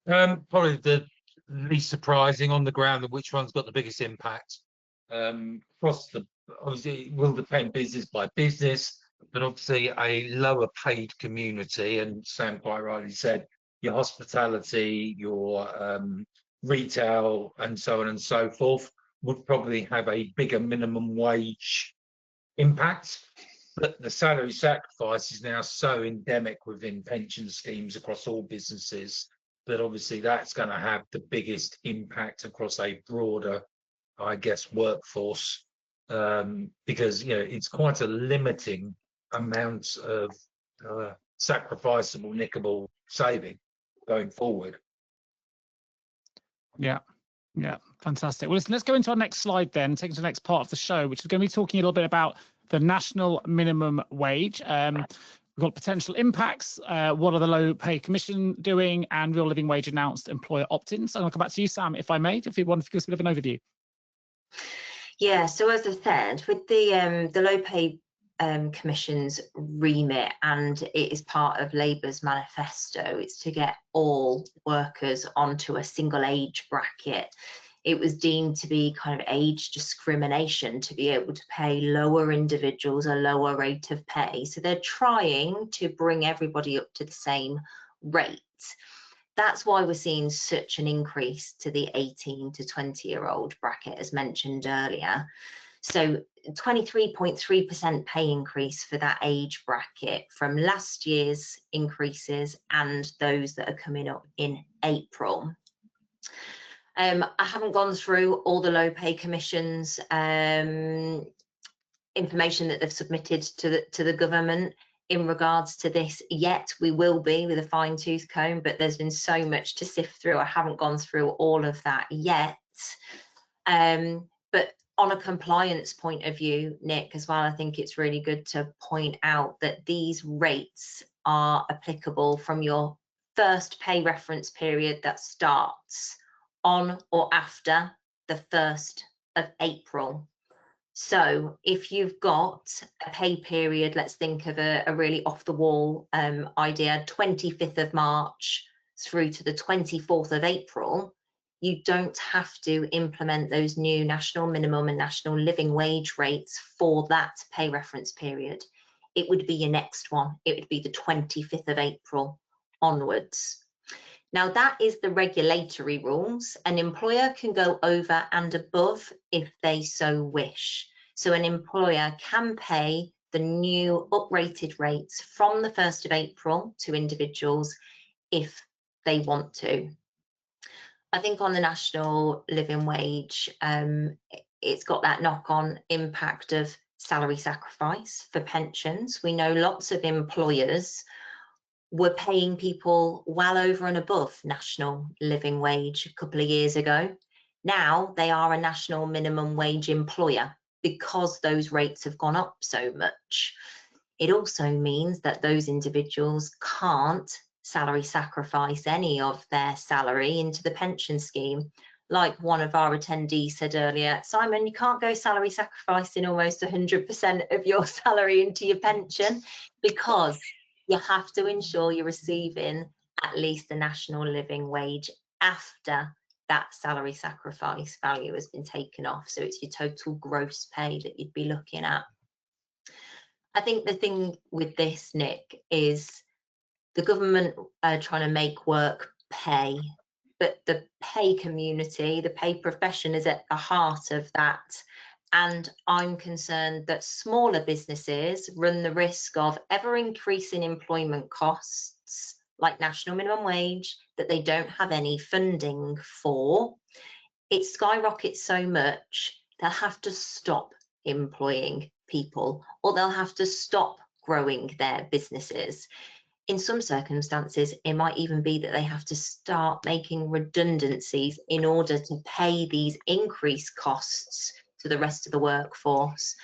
Probably the least surprising on the ground of which one's got the biggest impact. Across the, obviously it will depend business by business, but obviously a lower paid community, and Sam quite rightly said, your hospitality, your retail, and so on and so forth, would probably have a bigger minimum wage impact. But the salary sacrifice is now so endemic within pension schemes across all businesses that obviously that's going to have the biggest impact across a broader I guess, workforce, because it's quite a limiting amount of sacrificable, nickable saving going forward. Yeah. Yeah, fantastic. Well, listen, let's go into our next slide then, take us to the next part of the show, which is going to be talking a little bit about the national minimum wage. We've got potential impacts, what are the low pay commission doing, and real living wage announced employer opt-ins. So I'll come back to you, Sam, if I may, if you want to give us a bit of an overview. Yeah, so as I said, with the low pay commission's remit, and it is part of Labour's manifesto, it's to get all workers onto a single age bracket. It was deemed to be kind of age discrimination to be able to pay lower individuals a lower rate of pay. So they're trying to bring everybody up to the same rate. That's why we're seeing such an increase to the 18 to 20-year-old bracket, as mentioned earlier. So 23.3% pay increase for that age bracket from last year's increases and those that are coming up in April. I haven't gone through all the low pay commissions information that they've submitted to the government in regards to this yet. We will be with a fine tooth comb, but there's been so much to sift through. I haven't gone through all of that yet. But on a compliance point of view, Nick, as well, I think it's really good to point out that these rates are applicable from your first pay reference period that starts on or after the 1st of April. So if you've got a pay period, let's think of a really off the wall idea, 25th of March through to the 24th of April, you don't have to implement those new national minimum and national living wage rates for that pay reference period. It would be your next one. It would be the 25th of April onwards. Now that is the regulatory rules. An employer can go over and above if they so wish. So an employer can pay the new uprated rates from the 1st of April to individuals if they want to. I think on the national living wage, it's got that knock-on impact of salary sacrifice for pensions. We know lots of employers were paying people well over and above national living wage a couple of years ago. Now they are a national minimum wage employer because those rates have gone up so much. It also means that those individuals can't salary sacrifice any of their salary into the pension scheme. Like one of our attendees said earlier, Simon, you can't go salary sacrificing almost 100% of your salary into your pension because you have to ensure you're receiving at least the national living wage after that salary sacrifice value has been taken off. So it's your total gross pay that you'd be looking at. I think the thing with this, Nick, is the government are trying to make work pay, but the pay community, the pay profession is at the heart of that. And I'm concerned that smaller businesses run the risk of ever increasing employment costs, like national minimum wage, that they don't have any funding for. It skyrockets so much, they'll have to stop employing people, or they'll have to stop growing their businesses. In some circumstances, it might even be that they have to start making redundancies in order to pay these increased costs to the rest of the workforce.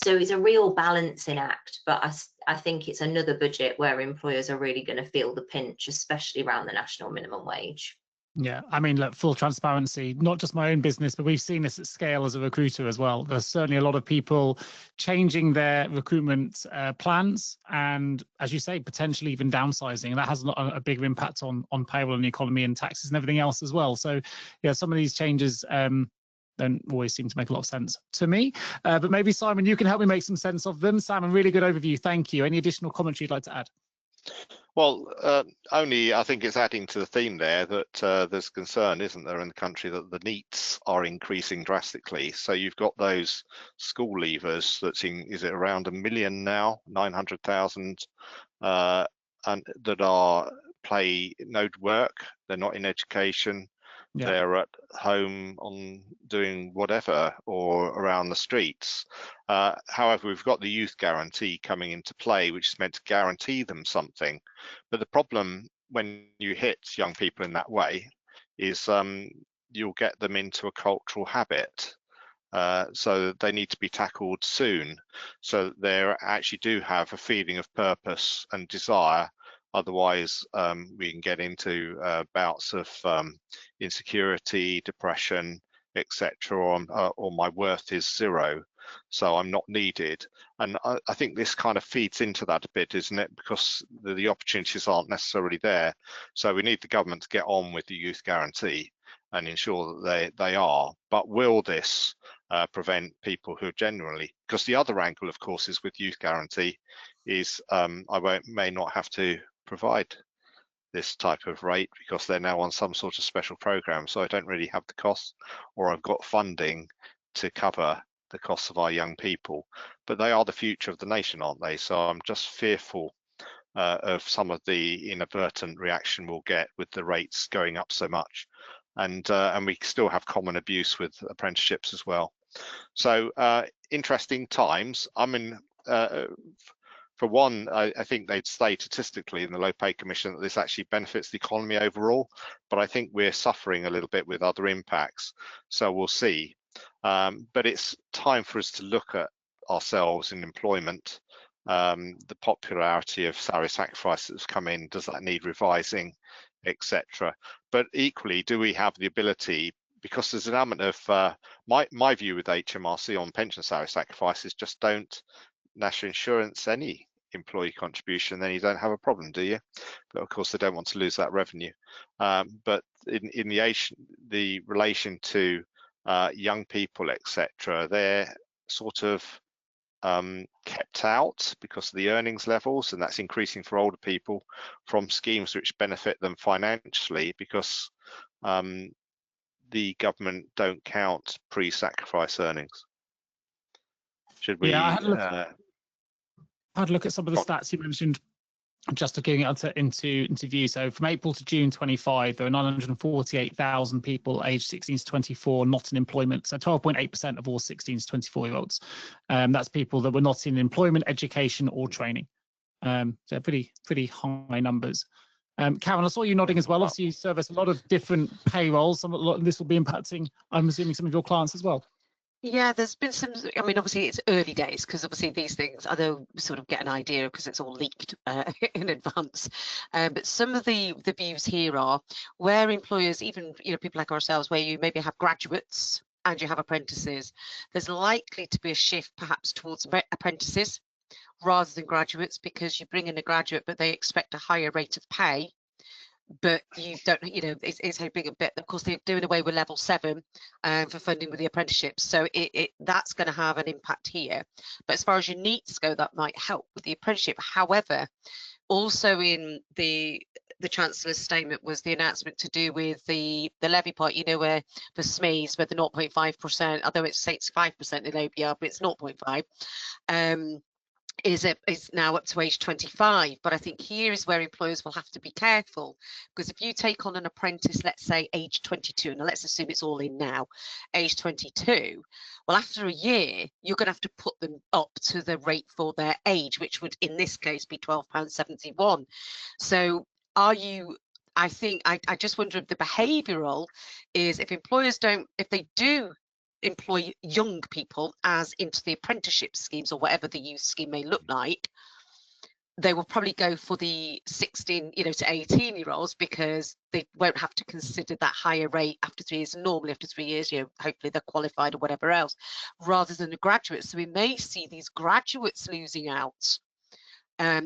So it's a real balancing act, but I think it's another budget where employers are really going to feel the pinch, especially around the national minimum wage. Yeah, I mean, look, full transparency, not just my own business, but we've seen this at scale as a recruiter as well. There's certainly a lot of people changing their recruitment plans and, as you say, potentially even downsizing. And that has a bigger impact on payroll and the economy and taxes and everything else as well. So, yeah, some of these changes don't always seem to make a lot of sense to me. But maybe, Simon, you can help me make some sense of them. Sam, a really good overview. Thank you. Any additional commentary you'd like to add? Well, only I think it's adding to the theme there that there's concern, isn't there, in the country that the NEETs are increasing drastically. So you've got those school leavers that's is it around 1 million now, 900,000, and that are no work, they're not in education, they're at home on doing whatever or around the streets. However, we've got the youth guarantee coming into play, which is meant to guarantee them something. But the problem when you hit young people in that way is you'll get them into a cultural habit. So they need to be tackled soon, so that they actually do have a feeling of purpose and desire. Otherwise, we can get into bouts of insecurity, depression, etc., or my worth is zero, so I'm not needed. And I think this kind of feeds into that a bit, isn't it? Because the opportunities aren't necessarily there. So we need the government to get on with the youth guarantee and ensure that they are. But will this prevent people who are generally, because the other angle, of course, is with youth guarantee is may not have to provide this type of rate because they're now on some sort of special program, so I don't really have the costs, or I've got funding to cover the costs of our young people. But they are the future of the nation, aren't they? So I'm just fearful of some of the inadvertent reaction we'll get with the rates going up so much, and we still have common abuse with apprenticeships as well. So interesting times. I mean, for one, I think they'd say statistically in the Low Pay Commission that this actually benefits the economy overall, but I think we're suffering a little bit with other impacts. So we'll see. But it's time for us to look at ourselves in employment. The popularity of salary sacrifice that's come in, does that need revising, etc. But equally, do we have the ability, because there's an element of my view with HMRC on pension salary sacrifices, just don't national insurance any employee contribution, then you don't have a problem, do you? But of course they don't want to lose that revenue. But in the relation to young people, etc., they're sort of kept out because of the earnings levels, and that's increasing for older people, from schemes which benefit them financially, because the government don't count pre-sacrifice earnings. Should we? Yeah, I had a look at some of the stats you mentioned, just to getting it into view. So from April to June 25, there were 948,000 people aged 16 to 24 not in employment. So 12.8% of all 16 to 24-year-olds. That's people that were not in employment, education, or training. So pretty high numbers. Karen, I saw you nodding as well. Obviously, you service a lot of different payrolls. A lot of this will be impacting, I'm assuming, some of your clients as well. Yeah, there's been some, I mean, obviously it's early days, because obviously these things, I know we sort of get an idea because it's all leaked in advance. But some of the views here are where employers, even people like ourselves, where you maybe have graduates and you have apprentices, there's likely to be a shift perhaps towards apprentices rather than graduates, because you bring in a graduate but they expect a higher rate of pay. But you don't, it's hoping a bit. Of course, they're doing away with level 7 for funding with the apprenticeships, so that's going to have an impact here. But as far as your needs go, that might help with the apprenticeship. However, also in the Chancellor's statement was the announcement to do with the levy part, where for SMEs, where the 0.5%, although it's 5% in OBR, but it's 0.5. Is now up to age 25, but I think here is where employers will have to be careful, because if you take on an apprentice, let's say age 22, now let's assume it's all in now, age 22, well, after a year you're going to have to put them up to the rate for their age, which would in this case be £12.71. So are you, I think I just wonder if the behavioural is, if employers if they do employ young people as into the apprenticeship schemes or whatever the youth scheme may look like, they will probably go for the 16 to 18-year-olds, because they won't have to consider that higher rate after 3 years. Normally after 3 years, hopefully they're qualified or whatever else, rather than the graduates. So we may see these graduates losing out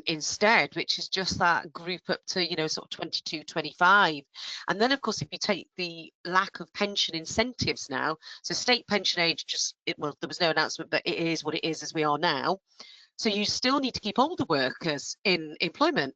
instead, which is just that group up to sort of 22, 25. And then of course, if you take the lack of pension incentives now, so state pension age well, there was no announcement, but it is what it is as we are now. So you still need to keep older workers in employment,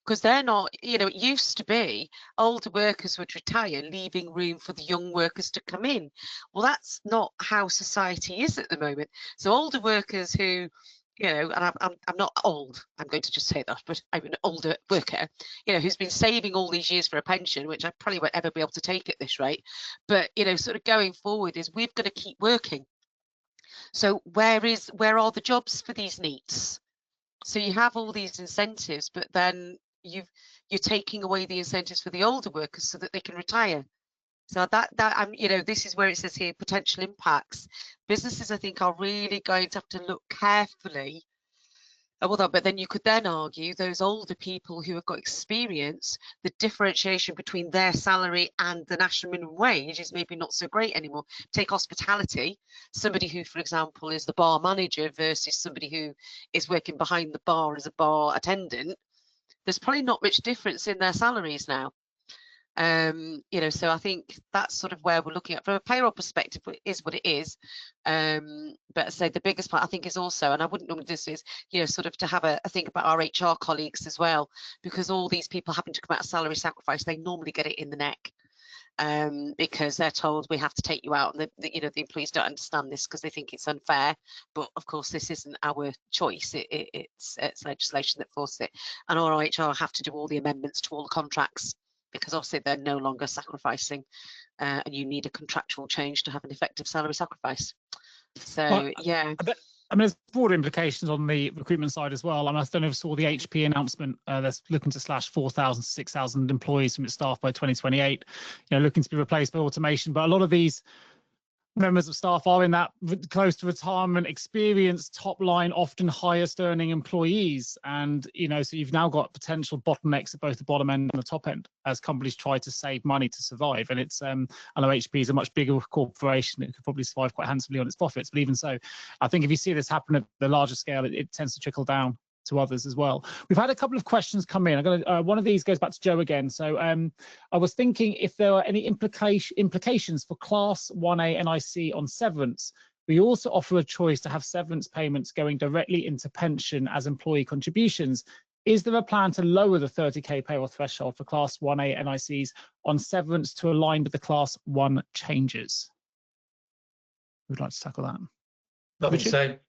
because they're not, it used to be older workers would retire, leaving room for the young workers to come in. Well, that's not how society is at the moment. So older workers who you know, and I'm not old, I'm going to just say that, but I'm an older worker, you know, who's been saving all these years for a pension, which I probably won't ever be able to take at this rate. But, you know, sort of going forward is we've got to keep working. So where are the jobs for these NEETs? So you have all these incentives, but then you're taking away the incentives for the older workers so that they can retire. So that you know, this is where it says here potential impacts. Businesses, I think, are really going to have to look carefully. Well, but then you could then argue those older people who have got experience, the differentiation between their salary and the national minimum wage is maybe not so great anymore. Take hospitality, somebody who, for example, is the bar manager versus somebody who is working behind the bar as a bar attendant. There's probably not much difference in their salaries now. You know, so I think that's sort of where we're looking at from a payroll perspective. It is what it is, but say the biggest part I think is also, and I wouldn't normally do this, is, you know, sort of to have a think about our HR colleagues as well, because all these people happen to come out of salary sacrifice, they normally get it in the neck, because they're told we have to take you out, and you know, the employees don't understand this because they think it's unfair, but of course this isn't our choice. It's legislation that forces it, and our HR have to do all the amendments to all the contracts, because obviously they're no longer sacrificing, and you need a contractual change to have an effective salary sacrifice. So yeah. I mean, there's broader implications on the recruitment side as well. I mean, I don't know if you saw the HP announcement that's looking to slash 4,000 to 6,000 employees from its staff by 2028, you know, looking to be replaced by automation. But a lot of these members of staff are in that close to retirement experience, top line, often highest earning employees. And, you know, so you've now got potential bottlenecks at both the bottom end and the top end as companies try to save money to survive. And it's, I know HP is a much bigger corporation. It could probably survive quite handsomely on its profits. But even so, I think if you see this happen at the larger scale, it tends to trickle down to others as well. We've had a couple of questions come in. I'm gonna, one of these goes back to Joe again. So I was thinking if there are any implications for Class 1A NIC on severance. We also offer a choice to have severance payments going directly into pension as employee contributions. Is there a plan to lower the 30k payroll threshold for Class 1A NICs on severance to align with the Class 1 changes? Who'd like to tackle that? Nothing to say.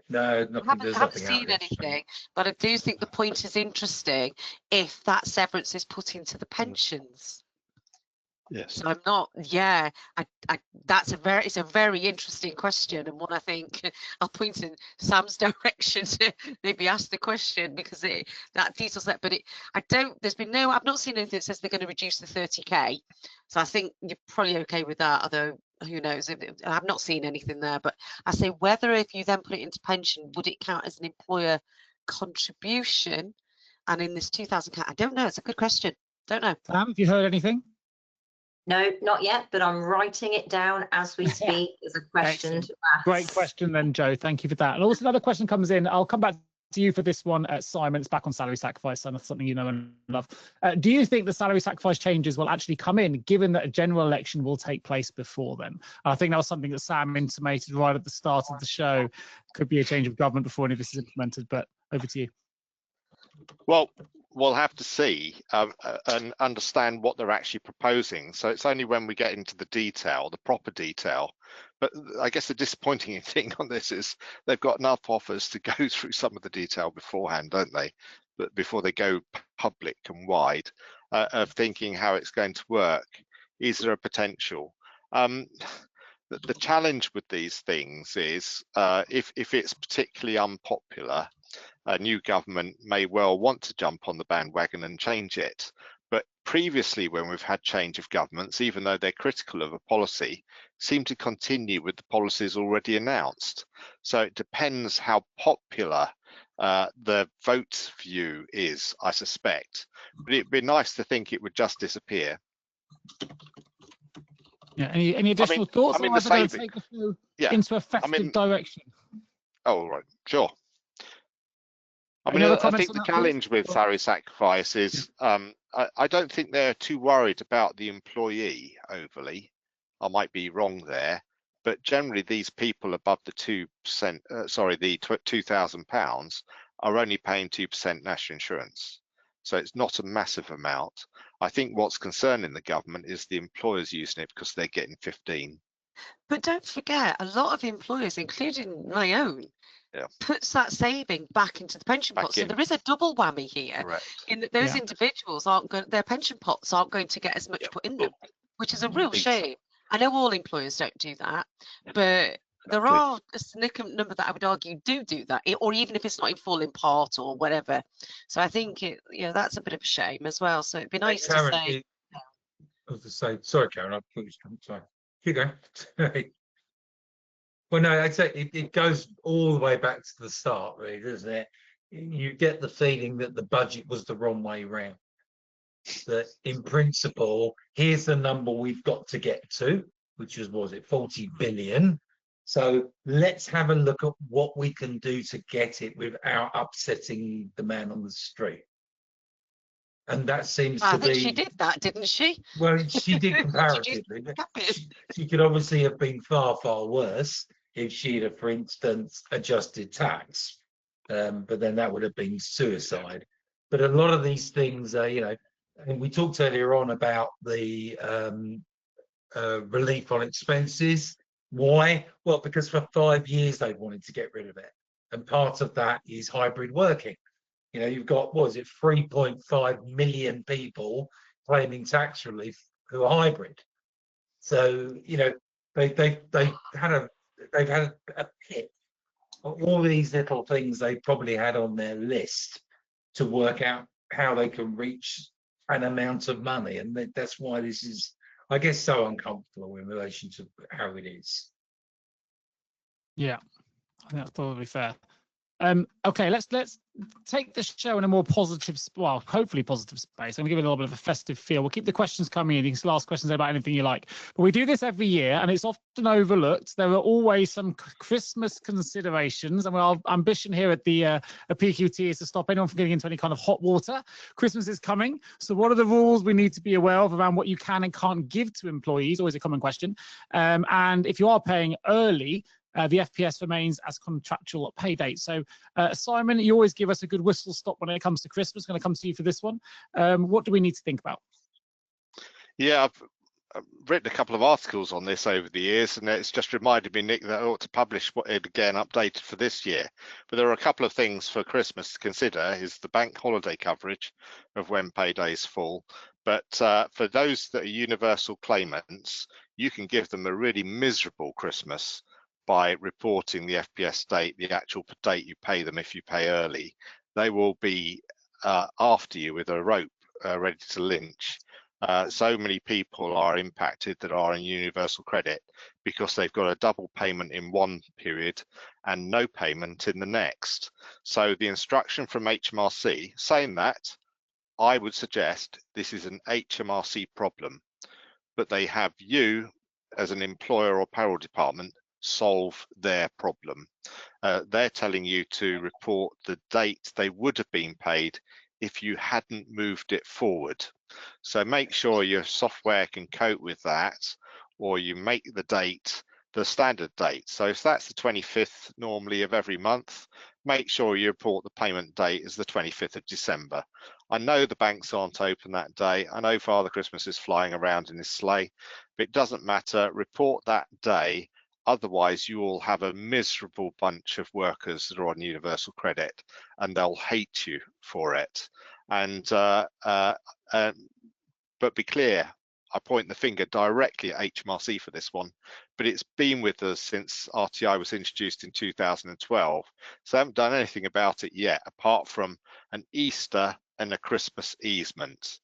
No, nothing. I haven't seen anything, but I do think the point is interesting if that severance is put into the pensions. Yes. So I'm not, yeah, that's it's a very interesting question, and one I think I'll point in Sam's direction to maybe ask the question, because that details that, but I've not seen anything that says they're going to reduce the 30k. So I think you're probably okay with that, although who knows, I've not seen anything there. But I say, whether if you then put it into pension, would it count as an employer contribution? And in this 2,000, I don't know, it's a good question, don't know. Sam, have you heard anything? No, not yet, but I'm writing it down as we speak as a question to ask. Great question then, Joe. Thank you for that. And also another question comes in. I'll come back to you for this one, Simon. It's back on salary sacrifice, and that's something you know and love. Do you think the salary sacrifice changes will actually come in, given that a general election will take place before then? I think that was something that Sam intimated right at the start of the show. Could be a change of government before any of this is implemented, but over to you. Well, we'll have to see and understand what they're actually proposing. So it's only when we get into the detail, the proper detail. But I guess the disappointing thing on this is they've got enough offers to go through some of the detail beforehand, don't they? But before they go public and wide, of thinking how it's going to work. Is there a potential? The challenge with these things is if it's particularly unpopular, a new government may well want to jump on the bandwagon and change it. But previously, when we've had change of governments, even though they're critical of a policy, seem to continue with the policies already announced. So it depends how popular the vote view is, I suspect. But it'd be nice to think it would just disappear. Yeah. Any additional thoughts? I mean, the saving, take the show into a festive direction. Oh, right, sure. I mean, I think the challenge with salary sacrifice is I don't think they're too worried about the employee overly. I might be wrong there, but generally these people above the the £2,000 are only paying 2% national insurance. So it's not a massive amount. I think what's concerning the government is the employers using it because they're getting 15. But don't forget, a lot of employers, including my own, Yeah. puts that saving back into the pension pot. So there is a double whammy here. Correct. In that those Yeah. individuals aren't going, their pension pots aren't going to get as much put in them, which is a real Ex- shame. I know all employers don't do that, but there Exactly. are a significant number that I would argue do that, or even if it's not in full, in part, or whatever. So I think that's a bit of a shame as well. So it'd be nice to Karen, say. I was to say, sorry, Karen, I thought you were sorry. Keep going. Well, no, I'd say it goes all the way back to the start, really, doesn't it? You get the feeling that the budget was the wrong way round. That in principle, here's the number we've got to get to, which was it 40 billion? So let's have a look at what we can do to get it without upsetting the man on the street. And that seems I to think be. she did that, didn't she? Well, she did comparatively. She could obviously have been far, far worse if she'd have, for instance, adjusted tax. But then that would have been suicide. But a lot of these things, and we talked earlier on about the relief on expenses. Why? Well, because for 5 years they wanted to get rid of it. And part of that is hybrid working. You've got, what is it, 3.5 million people claiming tax relief who are hybrid. So, they've had a pit of all these little things they probably had on their list to work out how they can reach an amount of money. And that's why this is, I guess, so uncomfortable in relation to how it is. Yeah, I think that's probably fair. Okay, let's take the show in a more positive, well, hopefully positive space. I'm gonna give it a little bit of a festive feel. We'll keep the questions coming in. You can still ask questions about anything you like. But we do this every year, and it's often overlooked. There are always some Christmas considerations, and our ambition here at the PQT is to stop anyone from getting into any kind of hot water. Christmas is coming, so what are the rules we need to be aware of around what you can and can't give to employees? Always a common question. And if you are paying early, the FPS remains as contractual pay date. So, Simon, you always give us a good whistle stop when it comes to Christmas. Going to come to you for this one. What do we need to think about? Yeah, I've written a couple of articles on this over the years, and it's just reminded me, Nick, that I ought to publish it again updated for this year. But there are a couple of things for Christmas to consider: is the bank holiday coverage of when paydays fall. But for those that are universal claimants, you can give them a really miserable Christmas by reporting the FPS date, the actual date you pay them if you pay early. They will be after you with a rope ready to lynch. So many people are impacted that are in universal credit because they've got a double payment in one period and no payment in the next. So the instruction from HMRC saying that, I would suggest this is an HMRC problem, but they have you as an employer or payroll department solve their problem. They're telling you to report the date they would have been paid if you hadn't moved it forward. So make sure your software can cope with that, or you make the date the standard date. So if that's the 25th normally of every month, make sure you report the payment date as the 25th of December. I know the banks aren't open that day. I know Father Christmas is flying around in his sleigh, but it doesn't matter. Report that day. Otherwise, you will have a miserable bunch of workers that are on universal credit, and they'll hate you for it. And but be clear, I point the finger directly at HMRC for this one, but it's been with us since RTI was introduced in 2012. So I haven't done anything about it yet, apart from an Easter and a Christmas easement.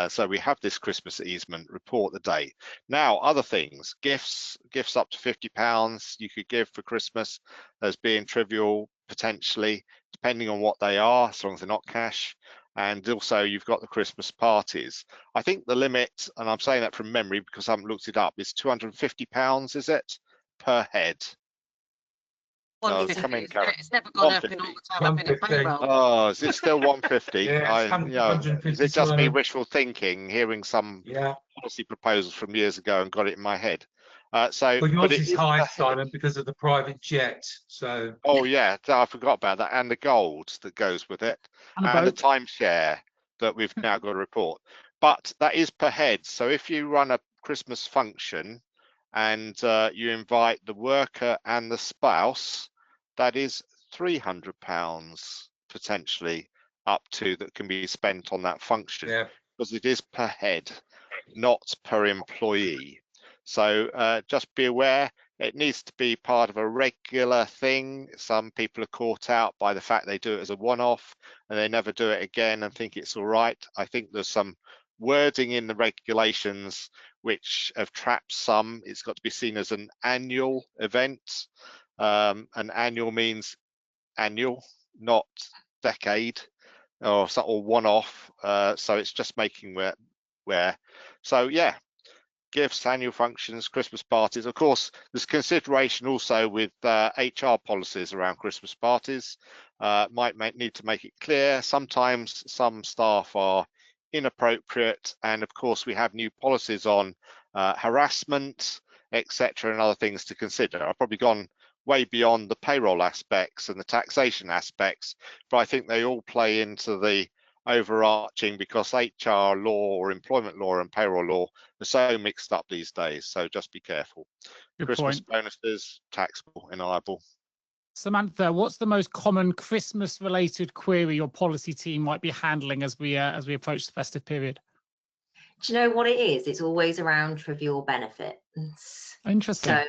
So we have this Christmas easement, report the date. Now, other things, gifts up to £50 you could give for Christmas as being trivial, potentially, depending on what they are, as long as they're not cash. And also you've got the Christmas parties. I think the limit, and I'm saying that from memory because I haven't looked it up, is £250, is it, per head? No, it's never gone up in all the time I've been at payroll. Oh, is it still 150? Yeah, is it just me wishful thinking, hearing some policy proposals from years ago and got it in my head? Well, yours is high, Simon, because of the private jet. So. Oh yeah, I forgot about that, and the gold that goes with it, and the timeshare that we've now got to report. But that is per head. So if you run a Christmas function and you invite the worker and the spouse, that is £300 potentially up to that can be spent on that function, because it is per head, not per employee. So just be aware, it needs to be part of a regular thing. Some people are caught out by the fact they do it as a one-off and they never do it again and think it's all right. I think there's some wording in the regulations which have trapped some. It's got to be seen as an annual event. An annual means annual, not decade or one-off. So it's just making where. So yeah, gifts, annual functions, Christmas parties. Of course, there's consideration also with HR policies around Christmas parties. Might need to make it clear. Sometimes some staff are inappropriate, and of course we have new policies on harassment, etc., and other things to consider. I've probably gone way beyond the payroll aspects and the taxation aspects, but I think they all play into the overarching, because HR law or employment law and payroll law are so mixed up these days. So just be careful. Good Christmas point. bonuses, taxable and liable. Samantha, what's the most common Christmas related query your policy team might be handling as we approach the festive period? Do you know what it is? It's always around trivial benefits. Interesting. So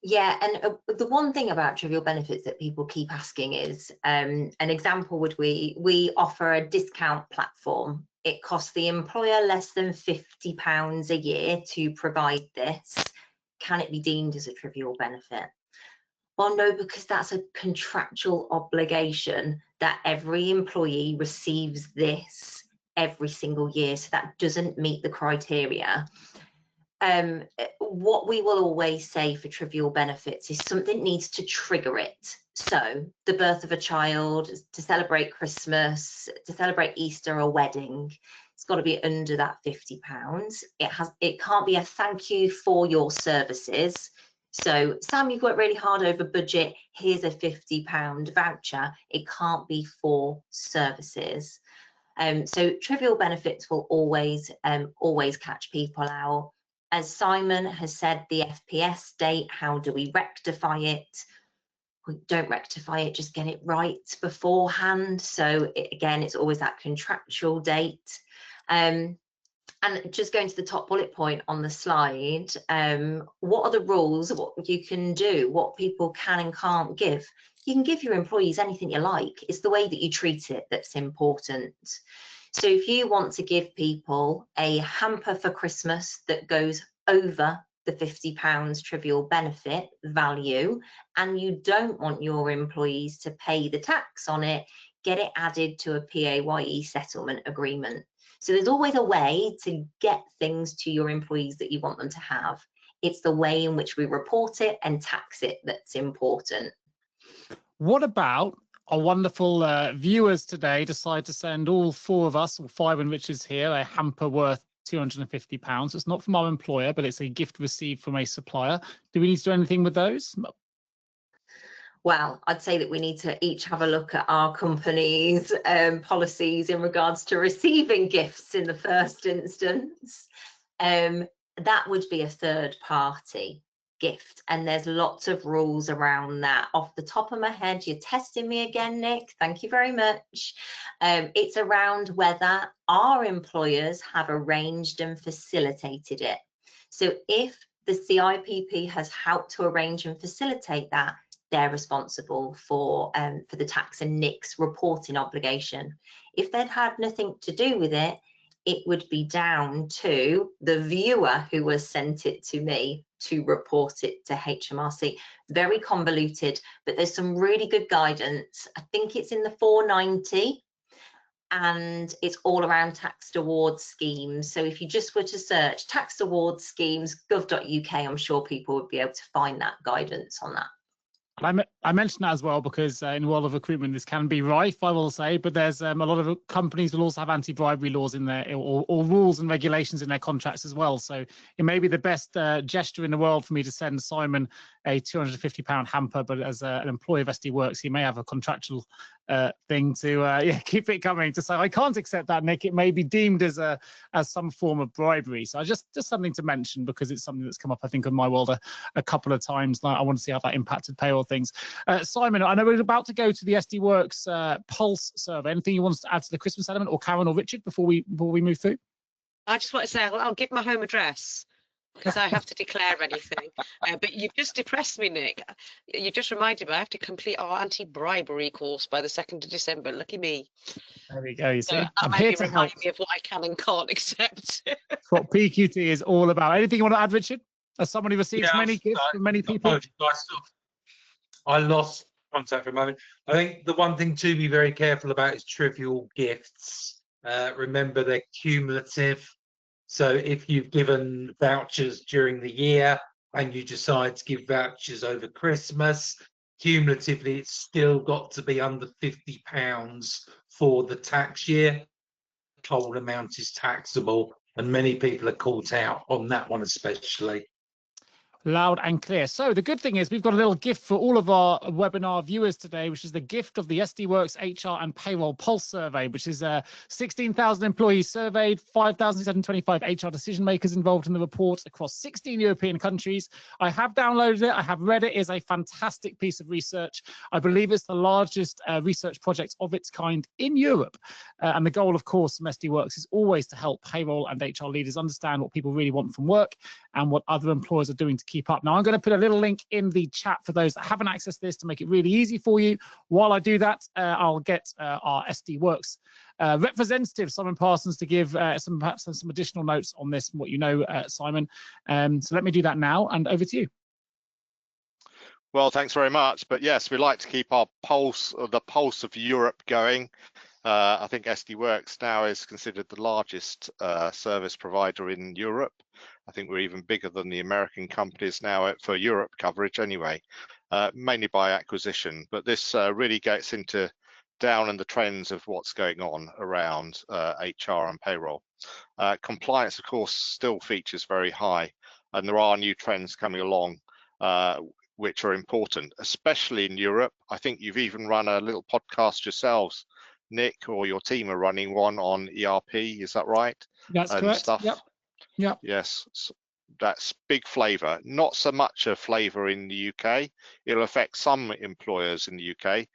yeah, and the one thing about trivial benefits that people keep asking is, an example would we offer a discount platform. It costs the employer less than £50 a year to provide this. Can it be deemed as a trivial benefit? Well, no, because that's a contractual obligation that every employee receives this every single year. So that doesn't meet the criteria. What we will always say for trivial benefits is something needs to trigger it. So the birth of a child, to celebrate Christmas, to celebrate Easter, a wedding, it's got to be under that £50. It can't be a thank you for your services. So Sam, you've worked really hard over budget, here's a £50 voucher. It can't be for services. So trivial benefits will always catch people out. As Simon has said, the FPS date, how do we rectify it? We don't rectify it, just get it right beforehand. So again, it's always that contractual date. And just going to the top bullet point on the slide, what are the rules, what you can do, what people can and can't give? You can give your employees anything you like. It's the way that you treat it that's important. So if you want to give people a hamper for Christmas that goes over the £50 trivial benefit value, and you don't want your employees to pay the tax on it, get it added to a PAYE settlement agreement. So there's always a way to get things to your employees that you want them to have. It's the way in which we report it and tax it that's important. What about our wonderful viewers today decide to send all four of us, or five and Richard's here, a hamper worth £250. It's not from our employer, but it's a gift received from a supplier. Do we need to do anything with those? Well, I'd say that we need to each have a look at our company's policies in regards to receiving gifts in the first instance. That would be a third party gift, and there's lots of rules around that. Off the top of my head, you're testing me again, Nick, thank you very much. It's around whether our employers have arranged and facilitated it. So if the CIPP has helped to arrange and facilitate that, they're responsible for the tax and NIC's reporting obligation. If they'd had nothing to do with it, it would be down to the viewer who has sent it to me to report it to HMRC. Very convoluted, but there's some really good guidance. I think it's in the 490, and it's all around taxed award schemes. So if you just were to search taxed award schemes, gov.uk, I'm sure people would be able to find that guidance on that. I mentioned that as well because in the world of recruitment, this can be rife, I will say, but there's a lot of companies will also have anti-bribery laws in there, or rules and regulations in their contracts as well. So it may be the best gesture in the world for me to send Simon a £250 hamper, but as an employee of SD Worx, he may have a contractual thing to keep it coming, to say I can't accept that, Nick. It may be deemed as some form of bribery. So just something to mention, because it's something that's come up, I think, in my world a couple of times. I want to see how that impacted payroll things. Simon, I know we're about to go to the SD Worx Pulse survey. Anything you want us to add to the Christmas element, or Karen or Richard, before we move through? I just want to say I'll give my home address, because I have to declare anything. But you've just depressed me, Nick. You just reminded me I have to complete our anti-bribery course by the 2nd of December. Lucky me. There we go. You see, So I'm here to help. Me of what I can and can't accept. That's what PQT is all about. Anything you want to add, Richard? As someone who receives many gifts from many people. I lost contact for a moment. I think the one thing to be very careful about is trivial gifts. Remember, they're cumulative. So if you've given vouchers during the year and you decide to give vouchers over Christmas, cumulatively, it's still got to be under £50 for the tax year. The whole amount is taxable, and many people are caught out on that one especially. Loud and clear. So the good thing is we've got a little gift for all of our webinar viewers today, which is the gift of the SD Worx HR and Payroll Pulse survey, which is 16,000 employees surveyed, 5,725 HR decision makers involved in the report across 16 European countries. I have downloaded it. I have read it. It is a fantastic piece of research. I believe it's the largest research project of its kind in Europe. And the goal, of course, from SD Worx is always to help payroll and HR leaders understand what people really want from work and what other employers are doing to keep up. Now, I'm going to put a little link in the chat for those that haven't accessed this to make it really easy for you. While I do that, I'll get our SD Worx representative, Simon Parsons, to give perhaps some additional notes on this and what you know, Simon. So let me do that now, and over to you. Well, thanks very much. But yes, we like to keep our pulse, or the pulse of Europe, going. I think SD Worx now is considered the largest service provider in Europe. I think we're even bigger than the American companies now for Europe coverage anyway, mainly by acquisition. But this really gets into down in the trends of what's going on around HR and payroll. Compliance, of course, still features very high, and there are new trends coming along which are important, especially in Europe. I think you've even run a little podcast yourselves, Nick, or your team are running one on ERP, is that right? That's correct. Stuff. Yep. Yes, so that's big flavour. Not so much a flavour in the UK. It'll affect some employers in the UK,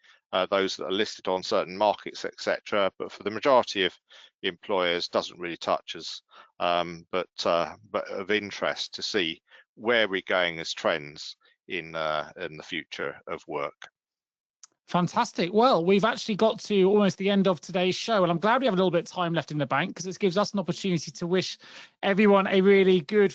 those that are listed on certain markets, etc. But for the majority of employers, doesn't really touch us. But of interest to see where we're going as trends in the future of work. Fantastic. Well, we've actually got to almost the end of today's show, and I'm glad we have a little bit of time left in the bank, because this gives us an opportunity to wish everyone a really good,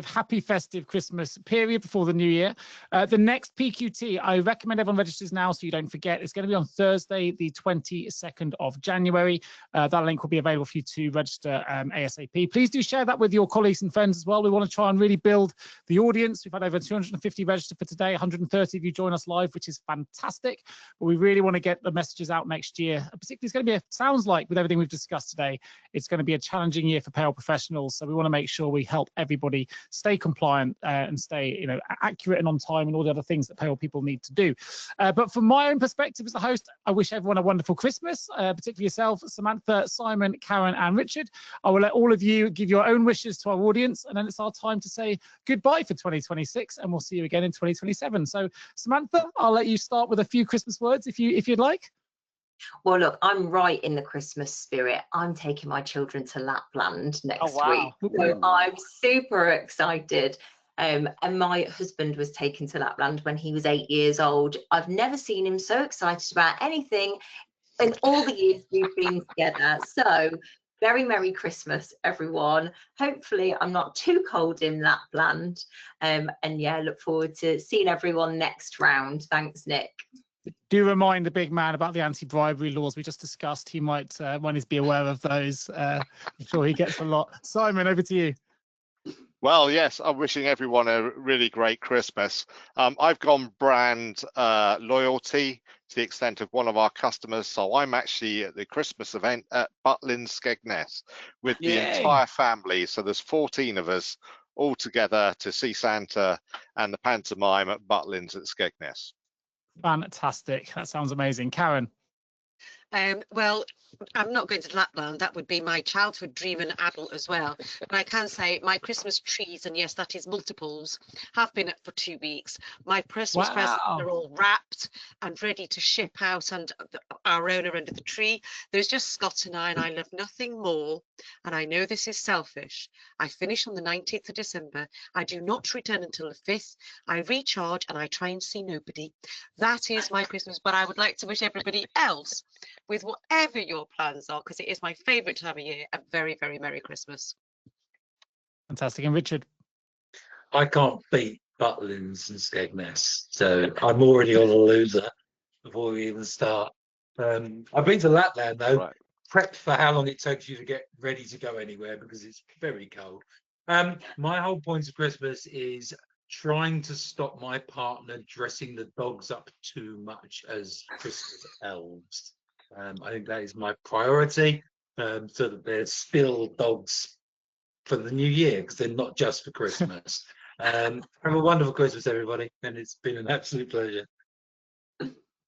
happy festive Christmas period before the new year. The next PQT, I recommend everyone registers now so you don't forget. It's going to be on Thursday, the 22nd of January. That link will be available for you to register ASAP. Please do share that with your colleagues and friends as well. We want to try and really build the audience. We've had over 250 registered for today, 130 of you join us live, which is fantastic. But we really want to get the messages out next year. Particularly, it's going to be, sounds like with everything we've discussed today, it's going to be a challenging year for payroll professionals. So we want to make sure we help everybody stay compliant and stay, accurate and on time, and all the other things that payroll people need to do. But from my own perspective as the host, I wish everyone a wonderful Christmas, particularly yourself, Samantha, Simon, Karen, and Richard. I will let all of you give your own wishes to our audience, and then it's our time to say goodbye for 2026, and we'll see you again in 2027. So Samantha, I'll let you start with a few Christmas words if you'd like. Well, look, I'm right in the Christmas spirit. I'm taking my children to Lapland next week. So I'm super excited. And my husband was taken to Lapland when he was 8 years old. I've never seen him so excited about anything in all the years we've been together. So very Merry Christmas, everyone. Hopefully I'm not too cold in Lapland. And yeah, look forward to seeing everyone next round. Thanks, Nick. Do remind the big man about the anti-bribery laws we just discussed. He might want to be aware of those. I'm sure he gets a lot. Simon, over to you. Well, yes, I'm wishing everyone a really great Christmas. I've gone brand loyalty to the extent of one of our customers. So I'm actually at the Christmas event at Butlins, Skegness with the entire family. So there's 14 of us all together to see Santa and the pantomime at Butlins at Skegness. Fantastic. That sounds amazing. Karen. Well, I'm not going to Lapland. That would be my childhood dream and adult as well. But I can say my Christmas trees, and yes, that is multiples, have been up for 2 weeks. My Christmas presents are all wrapped and ready to ship out, and our owner under the tree. There's just Scott and I love nothing more. And I know this is selfish. I finish on the 19th of December. I do not return until the 5th. I recharge and I try and see nobody. That is my Christmas. But I would like to wish everybody else, with whatever your plans are, because it is my favourite time of year, a very, very Merry Christmas. Fantastic. And Richard? I can't beat Butlins and Skegness, so I'm already on a loser before we even start. I've been to Lapland though. Right. Prepped for how long it takes you to get ready to go anywhere because it's very cold. My whole point of Christmas is trying to stop my partner dressing the dogs up too much as Christmas elves. I think that is my priority, so that they're still dogs for the new year, because they're not just for Christmas. Have a wonderful Christmas, everybody, and it's been an absolute pleasure.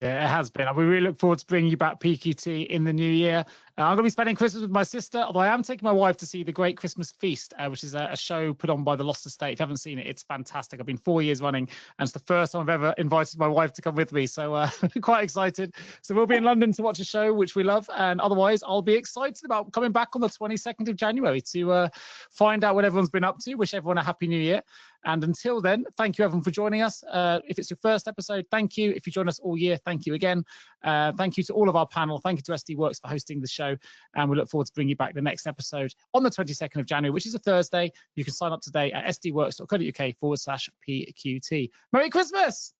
Yeah, it has been. We really look forward to bringing you back PQT in the new year. I'm going to be spending Christmas with my sister, although I am taking my wife to see The Great Christmas Feast, which is a show put on by the Lost Estate. If you haven't seen it, it's fantastic. I've been 4 years running, and it's the first time I've ever invited my wife to come with me. So quite excited. So we'll be in London to watch a show, which we love. And otherwise, I'll be excited about coming back on the 22nd of January to find out what everyone's been up to. Wish everyone a happy new year. And until then, thank you everyone for joining us. If it's your first episode, thank you. If you join us all year, thank you again. Thank you to all of our panel. Thank you to SD Worx for hosting the show. And we look forward to bringing you back the next episode on the 22nd of January, which is a Thursday. You can sign up today at sdworx.co.uk/PQT. Merry Christmas!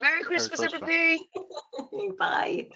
Merry Christmas, everybody! Bye.